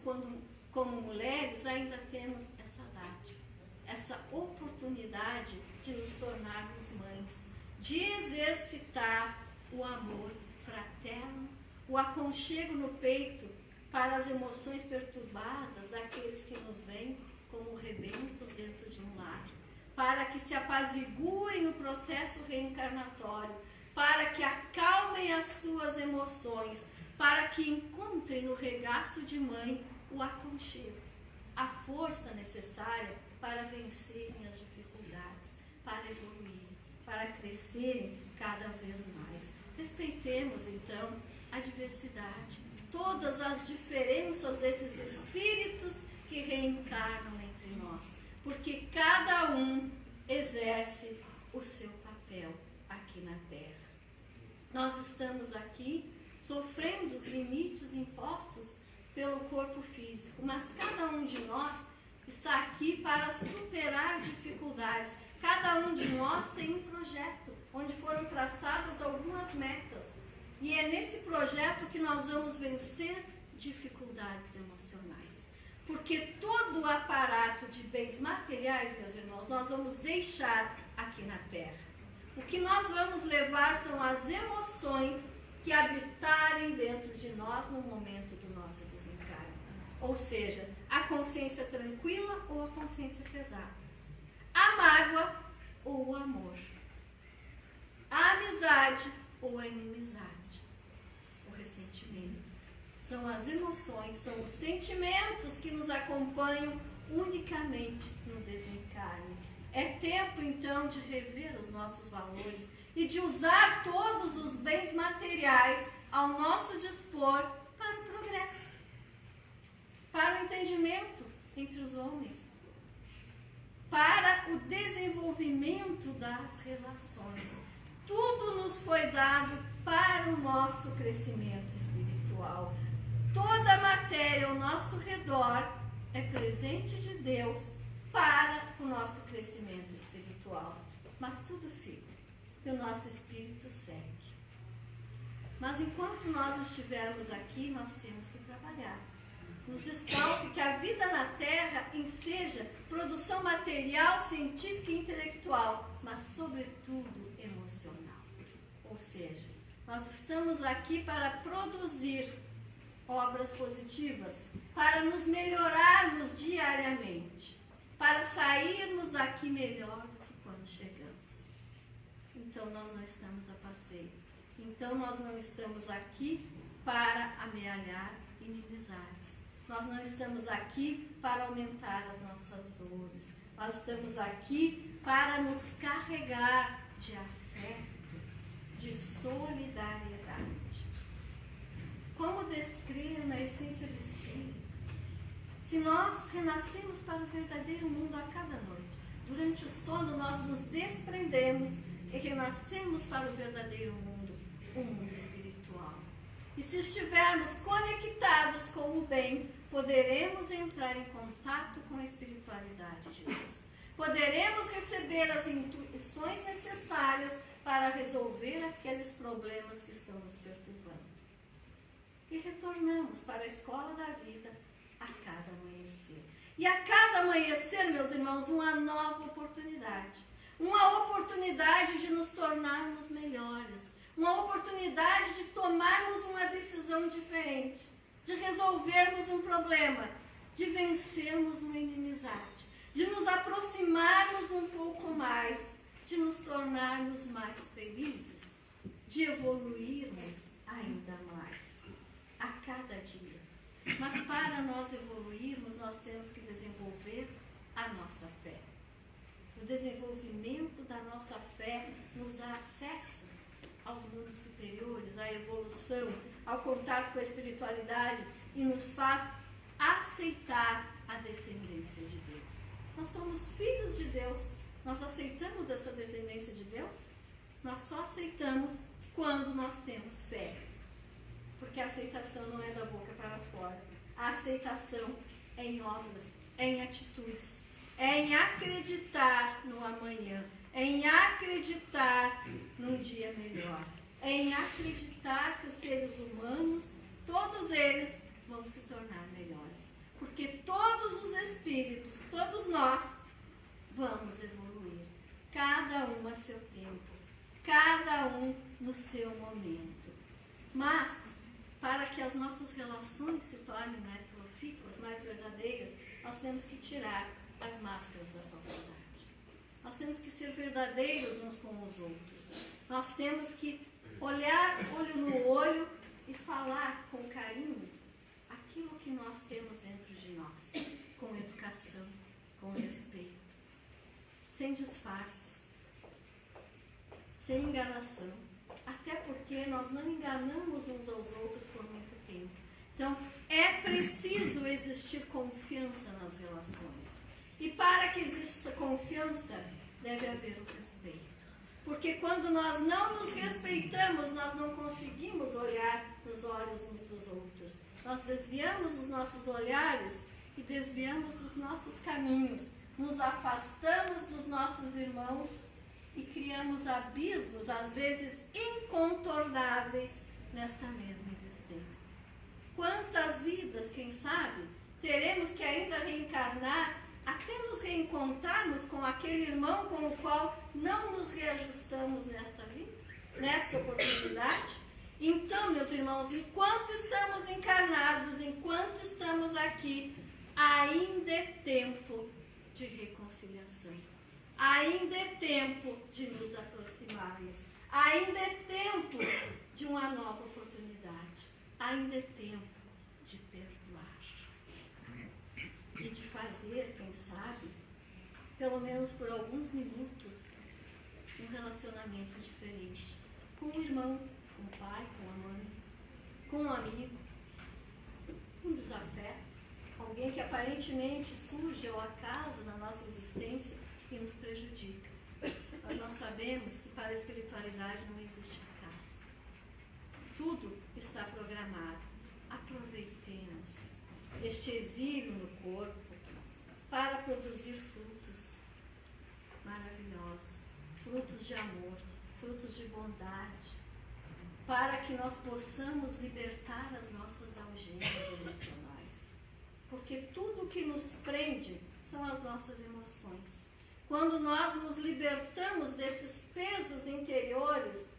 como mulheres, ainda temos essa dádiva, essa oportunidade de nos tornarmos mães, de exercitar o amor fraterno, o aconchego no peito para as emoções perturbadas daqueles que nos veem como rebentos dentro de um lar, para que se apaziguem no processo reencarnatório, para que acalmem as suas emoções, para que encontrem no regaço de mãe o aconchego, a força necessária para vencerem as dificuldades, para evoluírem, para crescerem cada vez mais. Respeitemos, então, a diversidade, todas as diferenças desses espíritos que reencarnam entre nós, porque cada um exerce o seu papel aqui na Terra. Nós estamos aqui sofrendo os limites impostos pelo corpo físico, mas cada um de nós está aqui para superar dificuldades. Cada um de nós tem um projeto onde foram traçadas algumas metas, e é nesse projeto que nós vamos vencer dificuldades emocionais. Porque todo o aparato de bens materiais, meus irmãos, nós vamos deixar aqui na Terra. O que nós vamos levar são as emoções que habitarem dentro de nós no momento do nosso desencarne. Ou seja, a consciência tranquila ou a consciência pesada. A mágoa ou o amor. A amizade ou a inimizade. ressentimento. São as emoções, são os sentimentos que nos acompanham unicamente no desencarne. É tempo, então, de rever os nossos valores e de usar todos os bens materiais ao nosso dispor para o progresso, para o entendimento entre os homens, para o desenvolvimento das relações. Tudo nos foi dado para o nosso crescimento espiritual. Toda a matéria ao nosso redor é presente de Deus para o nosso crescimento espiritual. Mas tudo fica, e o nosso espírito segue. Mas enquanto nós estivermos aqui, nós temos que trabalhar. Nos descalque que a vida na Terra enseja produção material, científica e intelectual, mas sobretudo emocional. Ou seja, nós estamos aqui para produzir obras positivas, para nos melhorarmos diariamente, para sairmos daqui melhor do que quando chegamos. Então nós não estamos a passeio. Então nós não estamos aqui para amealhar inimizades. Nós não estamos aqui para aumentar as nossas dores. Nós estamos aqui para nos carregar de afeto, de solidariedade. Como descrer na essência do Espírito? Se nós renascemos para o verdadeiro mundo a cada noite, durante o sono nós nos desprendemos e renascemos para o verdadeiro mundo, o mundo espiritual. E se estivermos conectados com o bem, poderemos entrar em contato com a espiritualidade de Deus. Poderemos receber as intuições necessárias para resolver aqueles problemas que estão nos perturbando. E retornamos para a escola da vida a cada amanhecer. E a cada amanhecer, meus irmãos, uma nova oportunidade. Uma oportunidade de nos tornarmos melhores. Uma oportunidade de tomarmos uma decisão diferente. De resolvermos um problema. De vencermos uma inimizade. De nos aproximarmos um pouco mais. De nos tornarmos mais felizes. De evoluirmos ainda mais. A cada dia. Mas para nós evoluirmos, nós temos que desenvolver a nossa fé. O desenvolvimento da nossa fé nos dá acesso aos mundos superiores, à evolução, ao contato com a espiritualidade e nos faz aceitar a descendência de Deus. Nós somos filhos de Deus. Nós aceitamos essa descendência de Deus? Nós só aceitamos quando nós temos fé. Porque a aceitação não é da boca para fora. A aceitação é em obras, é em atitudes, é em acreditar no amanhã, é em acreditar num dia melhor, é em acreditar que os seres humanos, todos eles, vão se tornar melhores. Porque todos os espíritos, todos nós, vamos evoluir. Cada um a seu tempo, cada um no seu momento. Mas para que as nossas relações se tornem mais profícuas, mais verdadeiras, nós temos que tirar as máscaras da falsidade. Nós temos que ser verdadeiros uns com os outros. Nós temos que olhar olho no olho e falar com carinho aquilo que nós temos dentro de nós, com educação, com respeito, sem disfarces, sem enganação. Até porque nós não enganamos uns aos outros por muito tempo. Então, é preciso existir confiança nas relações. E para que exista confiança, deve haver o respeito. Porque quando nós não nos respeitamos, nós não conseguimos olhar nos olhos uns dos outros. Nós desviamos os nossos olhares e desviamos os nossos caminhos. Nos afastamos dos nossos irmãos e criamos abismos, às vezes incontornáveis, nesta mesma existência. Quantas vidas, quem sabe, teremos que ainda reencarnar até nos reencontrarmos com aquele irmão com o qual não nos reajustamos nesta vida, nesta oportunidade? Então, meus irmãos, enquanto estamos encarnados, enquanto estamos aqui, ainda é tempo de reconciliação. Ainda é tempo de nos aproximarmos. Ainda é tempo de uma nova oportunidade. ainda é tempo de perdoar. E de fazer, quem sabe, pelo menos por alguns minutos, um relacionamento diferente. Com o irmão, com o pai, com a mãe, com um amigo, um desafeto, alguém que aparentemente surge ao acaso na nossa existência e nos prejudica. Mas nós sabemos que para a espiritualidade não existe acaso. Tudo está programado. Aproveitemos este exílio no corpo para produzir frutos maravilhosos, frutos de amor, frutos de bondade, para que nós possamos libertar as nossas algemas emocionais. Porque tudo que nos prende são as nossas emoções. Quando nós nos libertamos desses pesos interiores,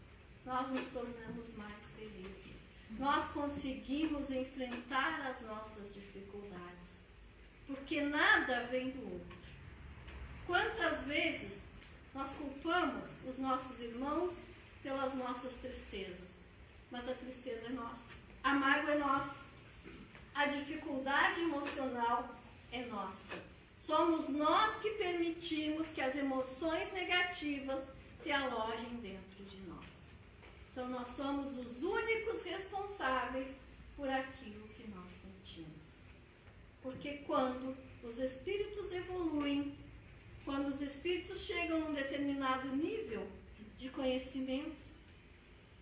nós nos tornamos mais felizes. Nós conseguimos enfrentar as nossas dificuldades, porque nada vem do outro. Quantas vezes nós culpamos os nossos irmãos pelas nossas tristezas, mas a tristeza é nossa, a mágoa é nossa, a dificuldade emocional é nossa. Somos nós que permitimos que as emoções negativas se alojem dentro de nós. Então nós somos os únicos responsáveis por aquilo que nós sentimos. Porque quando os espíritos evoluem, quando os espíritos chegam num determinado nível de conhecimento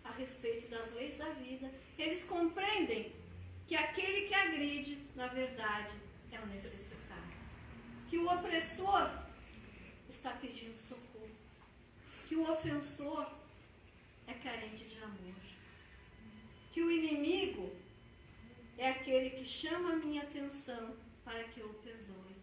a respeito das leis da vida, eles compreendem que aquele que agride, na verdade, é o necessitado. Que o opressor está pedindo socorro. Que o ofensor é carente de amor. Que o inimigo é aquele que chama a minha atenção para que eu o perdoe,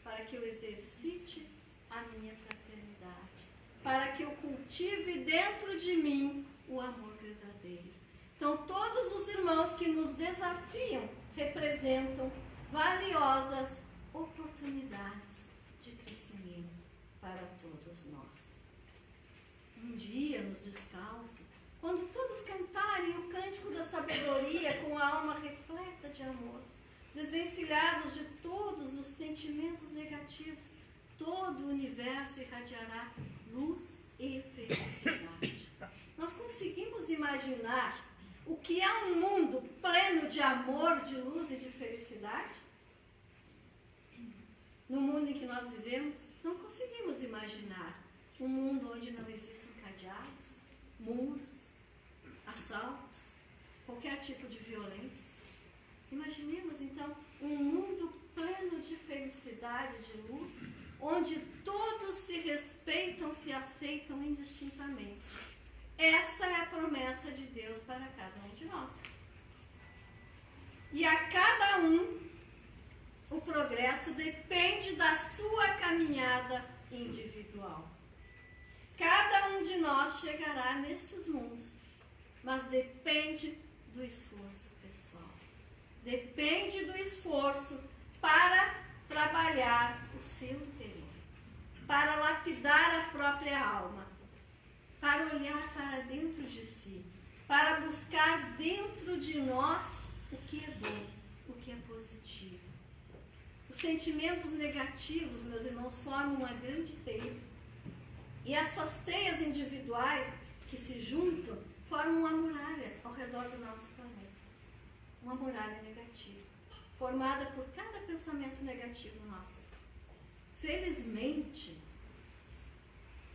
para que eu exercite a minha fraternidade, para que eu cultive dentro de mim o amor verdadeiro. Então, todos os irmãos que nos desafiam representam valiosas oportunidades de crescimento para todos nós. Um dia, nos descalço, quando todos cantarem o cântico da sabedoria com a alma repleta de amor, desvencilhados de todos os sentimentos negativos, todo o universo irradiará luz e felicidade. Nós conseguimos imaginar o que é um mundo pleno de amor, de luz e de felicidade? No mundo em que nós vivemos, não conseguimos imaginar um mundo onde não existem cadeados, muros, assaltos, qualquer tipo de violência. Imaginemos, então, um mundo pleno de felicidade, de luz, onde todos se respeitam, se aceitam indistintamente. Esta é a promessa de Deus para cada um de nós. E a cada um, o progresso depende da sua caminhada individual. Cada um de nós chegará nestes mundos, mas depende do esforço pessoal. Depende do esforço para trabalhar o seu interior, para lapidar a própria alma, para olhar para dentro de si, para buscar dentro de nós o que é bom, o que é positivo. Os sentimentos negativos, meus irmãos, formam uma grande teia. E essas teias individuais que se juntam formam uma muralha ao redor do nosso planeta. Uma muralha negativa, formada por cada pensamento negativo nosso. Felizmente,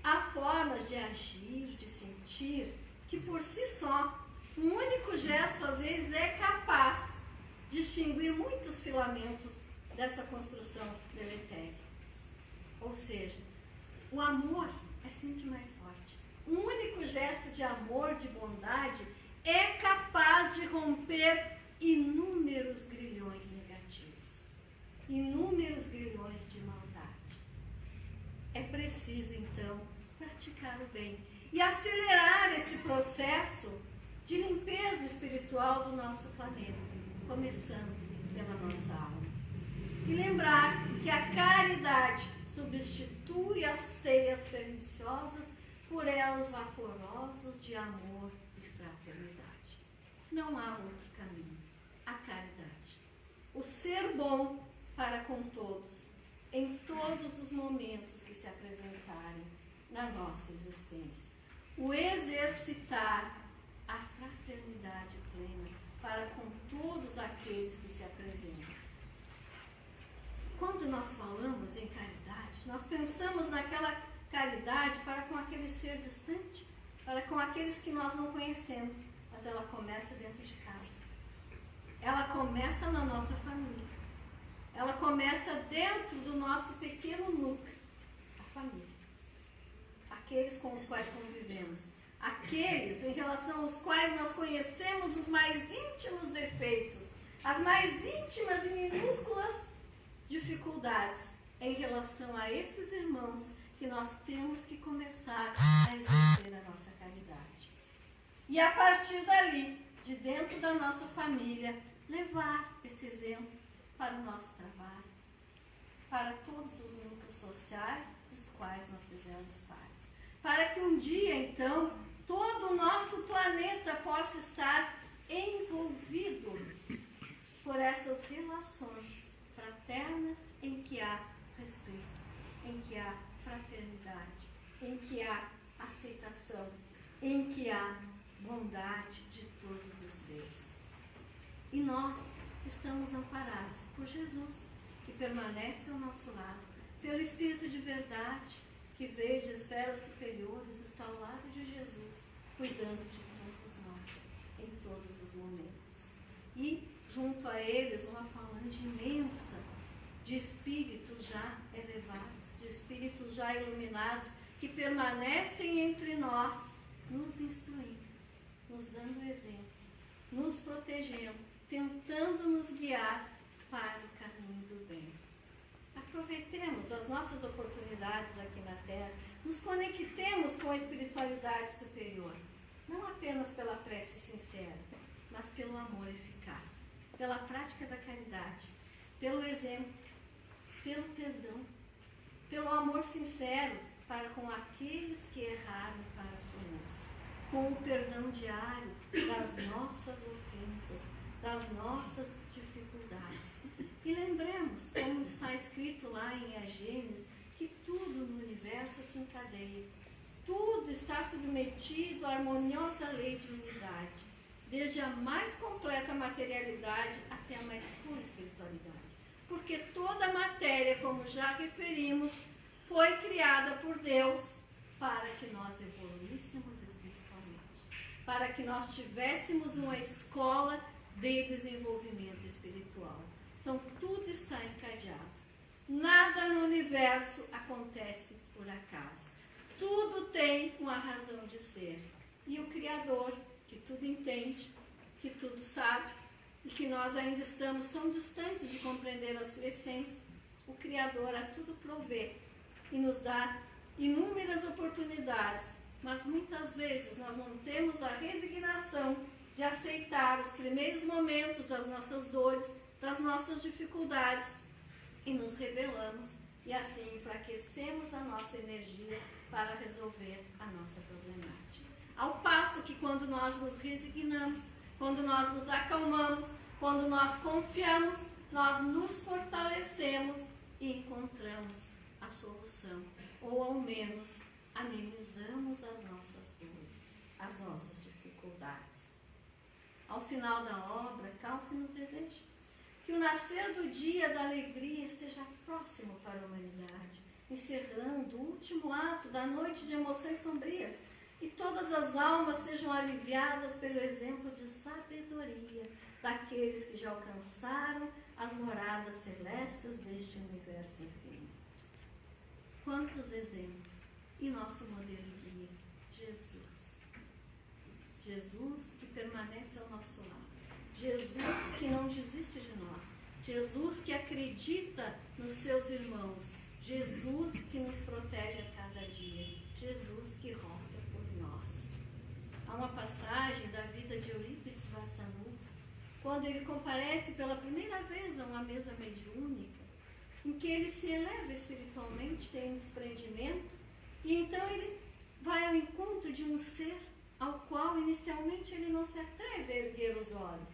há formas de agir, de sentir, que por si só, um único gesto às vezes é capaz de extinguir muitos filamentos dessa construção deletéria. Ou seja, o amor é sempre mais forte. Um único gesto de amor, de bondade, é capaz de romper inúmeros grilhões negativos, inúmeros grilhões de maldade. É preciso, então, praticar o bem e acelerar esse processo de limpeza espiritual do nosso planeta, começando pela nossa alma. E lembrar que a caridade substitui as teias perniciosas por elos vaporosos de amor e fraternidade. não há outro caminho. A caridade. O ser bom para com todos, em todos os momentos que se apresentarem na nossa existência. O exercitar a fraternidade plena para com todos aqueles que se apresentam. Quando nós falamos em caridade, nós pensamos naquela caridade para com aquele ser distante, para com aqueles que nós não conhecemos, mas ela começa dentro de casa. Ela começa na nossa família. Ela começa dentro do nosso pequeno núcleo, a família. Aqueles com os quais convivemos. Aqueles em relação aos quais nós conhecemos os mais íntimos defeitos, as mais íntimas e minúsculas dificuldades. Em relação a esses irmãos que nós temos que começar a exercer a nossa caridade. E a partir dali, de dentro da nossa família, levar esse exemplo para o nosso trabalho, para todos os núcleos sociais dos quais nós fizemos parte. Para que um dia, então, todo o nosso planeta possa estar envolvido por essas relações fraternas em que há respeito, em que há fraternidade, em que há aceitação, em que há bondade de todos os seres. E nós estamos amparados por Jesus, que permanece ao nosso lado, pelo Espírito de verdade, que veio de esferas superiores, está ao lado de Jesus, cuidando de todos nós, em todos os momentos. E, junto a eles, uma falange imensa de espíritos já elevados, de espíritos já iluminados, que permanecem entre nós, nos instruindo, nos dando exemplo, nos protegendo, tentando nos guiar para o caminho do bem. Aproveitemos as nossas oportunidades aqui na Terra, nos conectemos com a espiritualidade superior, não apenas pela prece sincera, mas pelo amor eficaz, pela prática da caridade, pelo exemplo, pelo perdão, pelo amor sincero para com aqueles que erraram para conosco, com o perdão diário das nossas ofensas, das nossas dificuldades. E lembremos, como está escrito lá em Gênesis, que tudo no universo se encadeia. Tudo está submetido à harmoniosa lei de unidade, desde a mais completa materialidade até a mais pura espiritualidade. Porque toda a matéria, como já referimos, foi criada por Deus para que nós evoluíssemos espiritualmente, para que nós tivéssemos uma escola de desenvolvimento espiritual. Então, tudo está encadeado. Nada no universo acontece por acaso. Tudo tem uma razão de ser. E o Criador, que tudo entende, que tudo sabe, e que nós ainda estamos tão distantes de compreender a sua essência, o Criador a tudo provê e nos dá inúmeras oportunidades, mas muitas vezes nós não temos a resignação de aceitar os primeiros momentos das nossas dores, das nossas dificuldades, e nos rebelamos, e assim enfraquecemos a nossa energia para resolver a nossa problemática. Ao passo que quando nós nos resignamos, quando nós nos acalmamos, quando nós confiamos, nós nos fortalecemos e encontramos a solução, ou ao menos amenizamos as nossas dores, as nossas dificuldades. Ao final da obra, Calvin nos deseja que o nascer do dia da alegria esteja próximo para a humanidade, encerrando o último ato da noite de emoções sombrias, e todas as almas sejam aliviadas pelo exemplo de sabedoria daqueles que já alcançaram as moradas celestes deste universo infinito. Quantos exemplos! E nosso modelo guia, Jesus. Jesus que permanece ao nosso lado. Jesus que não desiste de nós. Jesus que acredita nos seus irmãos. Jesus que nos protege a cada dia. Jesus que roga por nós. Há uma passagem da vida de Eurípides Barçanufo, quando ele comparece pela primeira vez a uma mesa mediúnica, em que ele se eleva espiritualmente, tem um desprendimento, e então ele vai ao encontro de um ser ao qual inicialmente ele não se atreve a erguer os olhos.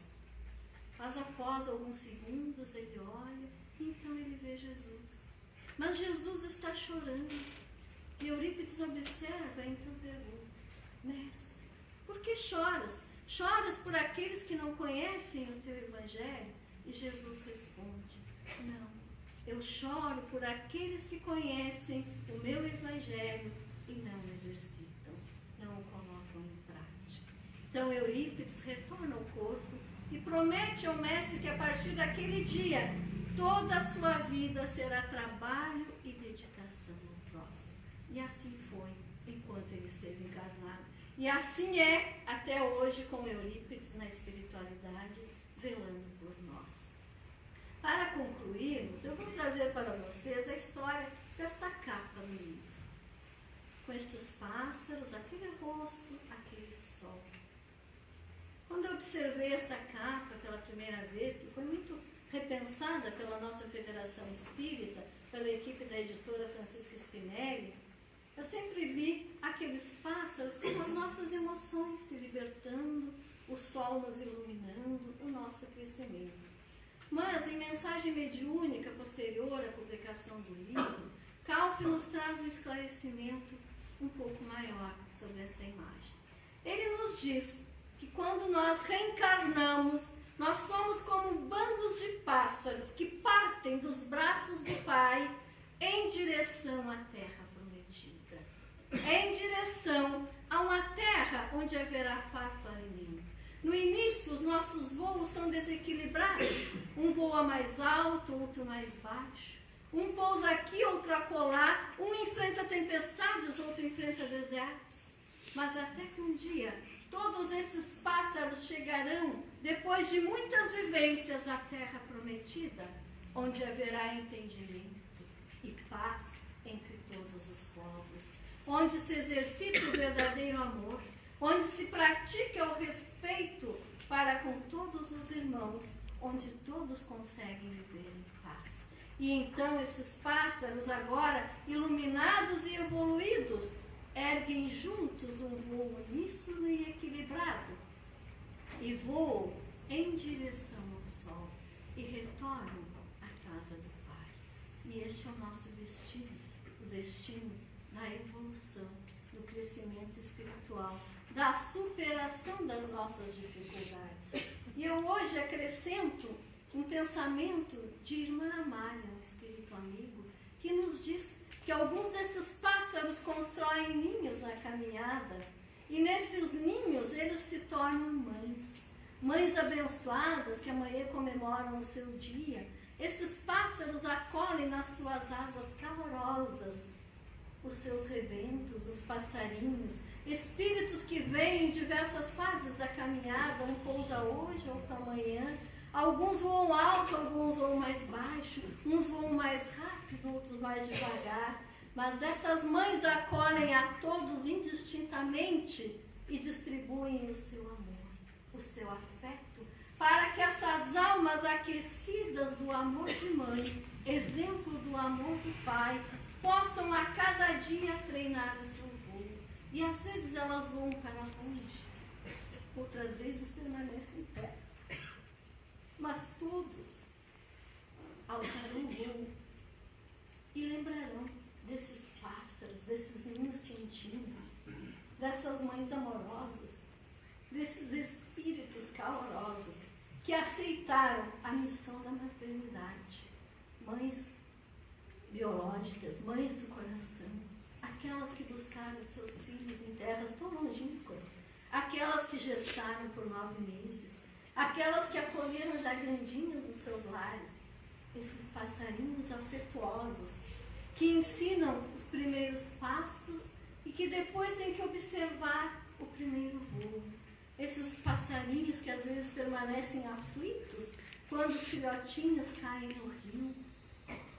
Mas após alguns segundos ele olha e então ele vê Jesus. Mas Jesus está chorando. E Eurípides observa e então pergunta: Mestre, por que choras? Choras por aqueles que não conhecem o teu evangelho? E Jesus responde: não, eu choro por aqueles que conhecem o meu evangelho e não o exercitam, não o colocam em prática. Então Eurípides retorna ao corpo e promete ao mestre que a partir daquele dia toda a sua vida será trabalho e dedicação ao próximo. E assim foi enquanto ele esteve encarnado. E assim é até hoje com Eurípides na espiritualidade, velando por nós. Para concluirmos, eu vou trazer para vocês a história desta capa do livro. Com estes pássaros, aquele rosto, aquele sol. Quando eu observei esta capa pela primeira vez, que foi muito repensada pela nossa Federação Espírita, pela equipe da editora Francisca Spinelli, eu sempre vi aqueles pássaros com as nossas emoções se libertando, o sol nos iluminando, o nosso crescimento. Mas, em mensagem mediúnica posterior à publicação do livro, Calf nos traz um esclarecimento um pouco maior sobre essa imagem. Ele nos diz que quando nós reencarnamos, nós somos como bandos de pássaros que partem dos braços do Pai em direção à terra prometida, em direção a uma terra onde haverá farto alimento. No início, os nossos voos são desequilibrados. Um voa mais alto, outro mais baixo. Um pousa aqui, outro acolá. Um enfrenta tempestades, outro enfrenta desertos. Mas até que um dia, todos esses pássaros chegarão, depois de muitas vivências, à terra prometida, onde haverá entendimento e paz entre todos os povos, onde se exercita o verdadeiro amor, onde se pratica o respeito para com todos os irmãos, onde todos conseguem viver em paz. E então esses pássaros, agora iluminados e evoluídos, erguem juntos um voo uníssono e equilibrado e voam em direção ao sol e retornam à casa do Pai. E este é o nosso destino, o destino da evolução, do crescimento espiritual, da superação das nossas dificuldades. E eu hoje acrescento um pensamento de irmã Amália, um espírito amigo, que nos diz que alguns desses pássaros constroem ninhos na caminhada, e nesses ninhos eles se tornam mães abençoadas que amanhã comemoram o seu dia. Esses pássaros acolhem nas suas asas calorosas os seus rebentos, os passarinhos, espíritos que vêm em diversas fases da caminhada, um pousa hoje, outro amanhã. Alguns voam alto, alguns voam mais baixo, uns voam mais rápido, outros mais devagar. Mas essas mães acolhem a todos indistintamente e distribuem o seu amor, o seu afeto, para que essas almas aquecidas do amor de mãe, exemplo do amor do Pai, possam a cada dia treinar o seu voo. E às vezes elas voam para longe, outras vezes permanecem perto. Mas todos alçarão o voo e lembrarão desses pássaros, desses ninhos quentinhos, dessas mães amorosas, desses espíritos calorosos que aceitaram a missão da maternidade. Mães biológicas, mães do coração, aquelas que buscaram seus filhos em terras tão longínquas, aquelas que gestaram por 9 meses, aquelas que acolheram já grandinhos nos seus lares, esses passarinhos afetuosos que ensinam os primeiros passos e que depois têm que observar o primeiro voo. Esses passarinhos que às vezes permanecem aflitos quando os filhotinhos caem no rio,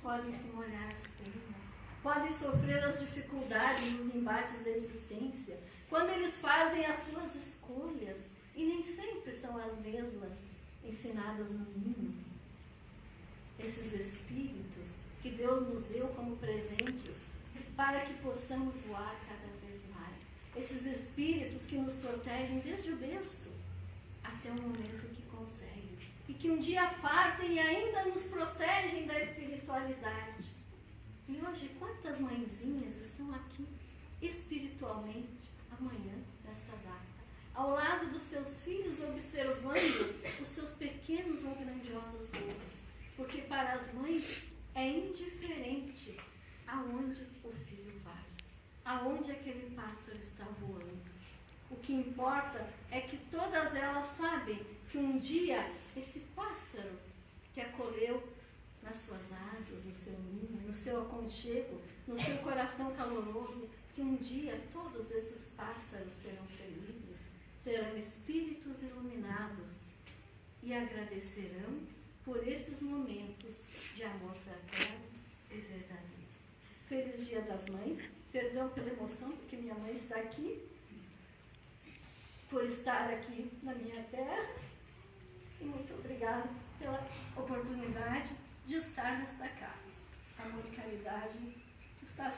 podem se molhar as penas, podem sofrer as dificuldades, os embates da existência, quando eles fazem as suas escolhas, e nem sempre são as mesmas ensinadas no ninho. Esses espíritos que Deus nos deu como presentes para que possamos voar cada vez mais. esses espíritos que nos protegem desde o berço até o momento que conseguem, e que um dia partem e ainda nos protegem da espiritualidade. E hoje, quantas mãezinhas estão aqui espiritualmente amanhã, nesta data, ao lado dos seus filhos, observando os seus pequenos ou grandiosos voos, porque para as mães é indiferente aonde o filho vai, aonde aquele pássaro está voando. O que importa é que todas elas sabem que um dia esse pássaro que acolheu nas suas asas, no seu ninho, no seu aconchego, no seu coração caloroso, que um dia todos esses pássaros serão felizes, serão espíritos iluminados e agradecerão por esses momentos de amor fraterno e verdadeiro. Feliz Dia das Mães, perdão pela emoção, porque minha mãe está aqui, por estar aqui na minha terra, e muito obrigada pela oportunidade de estar nesta casa. Amor e caridade está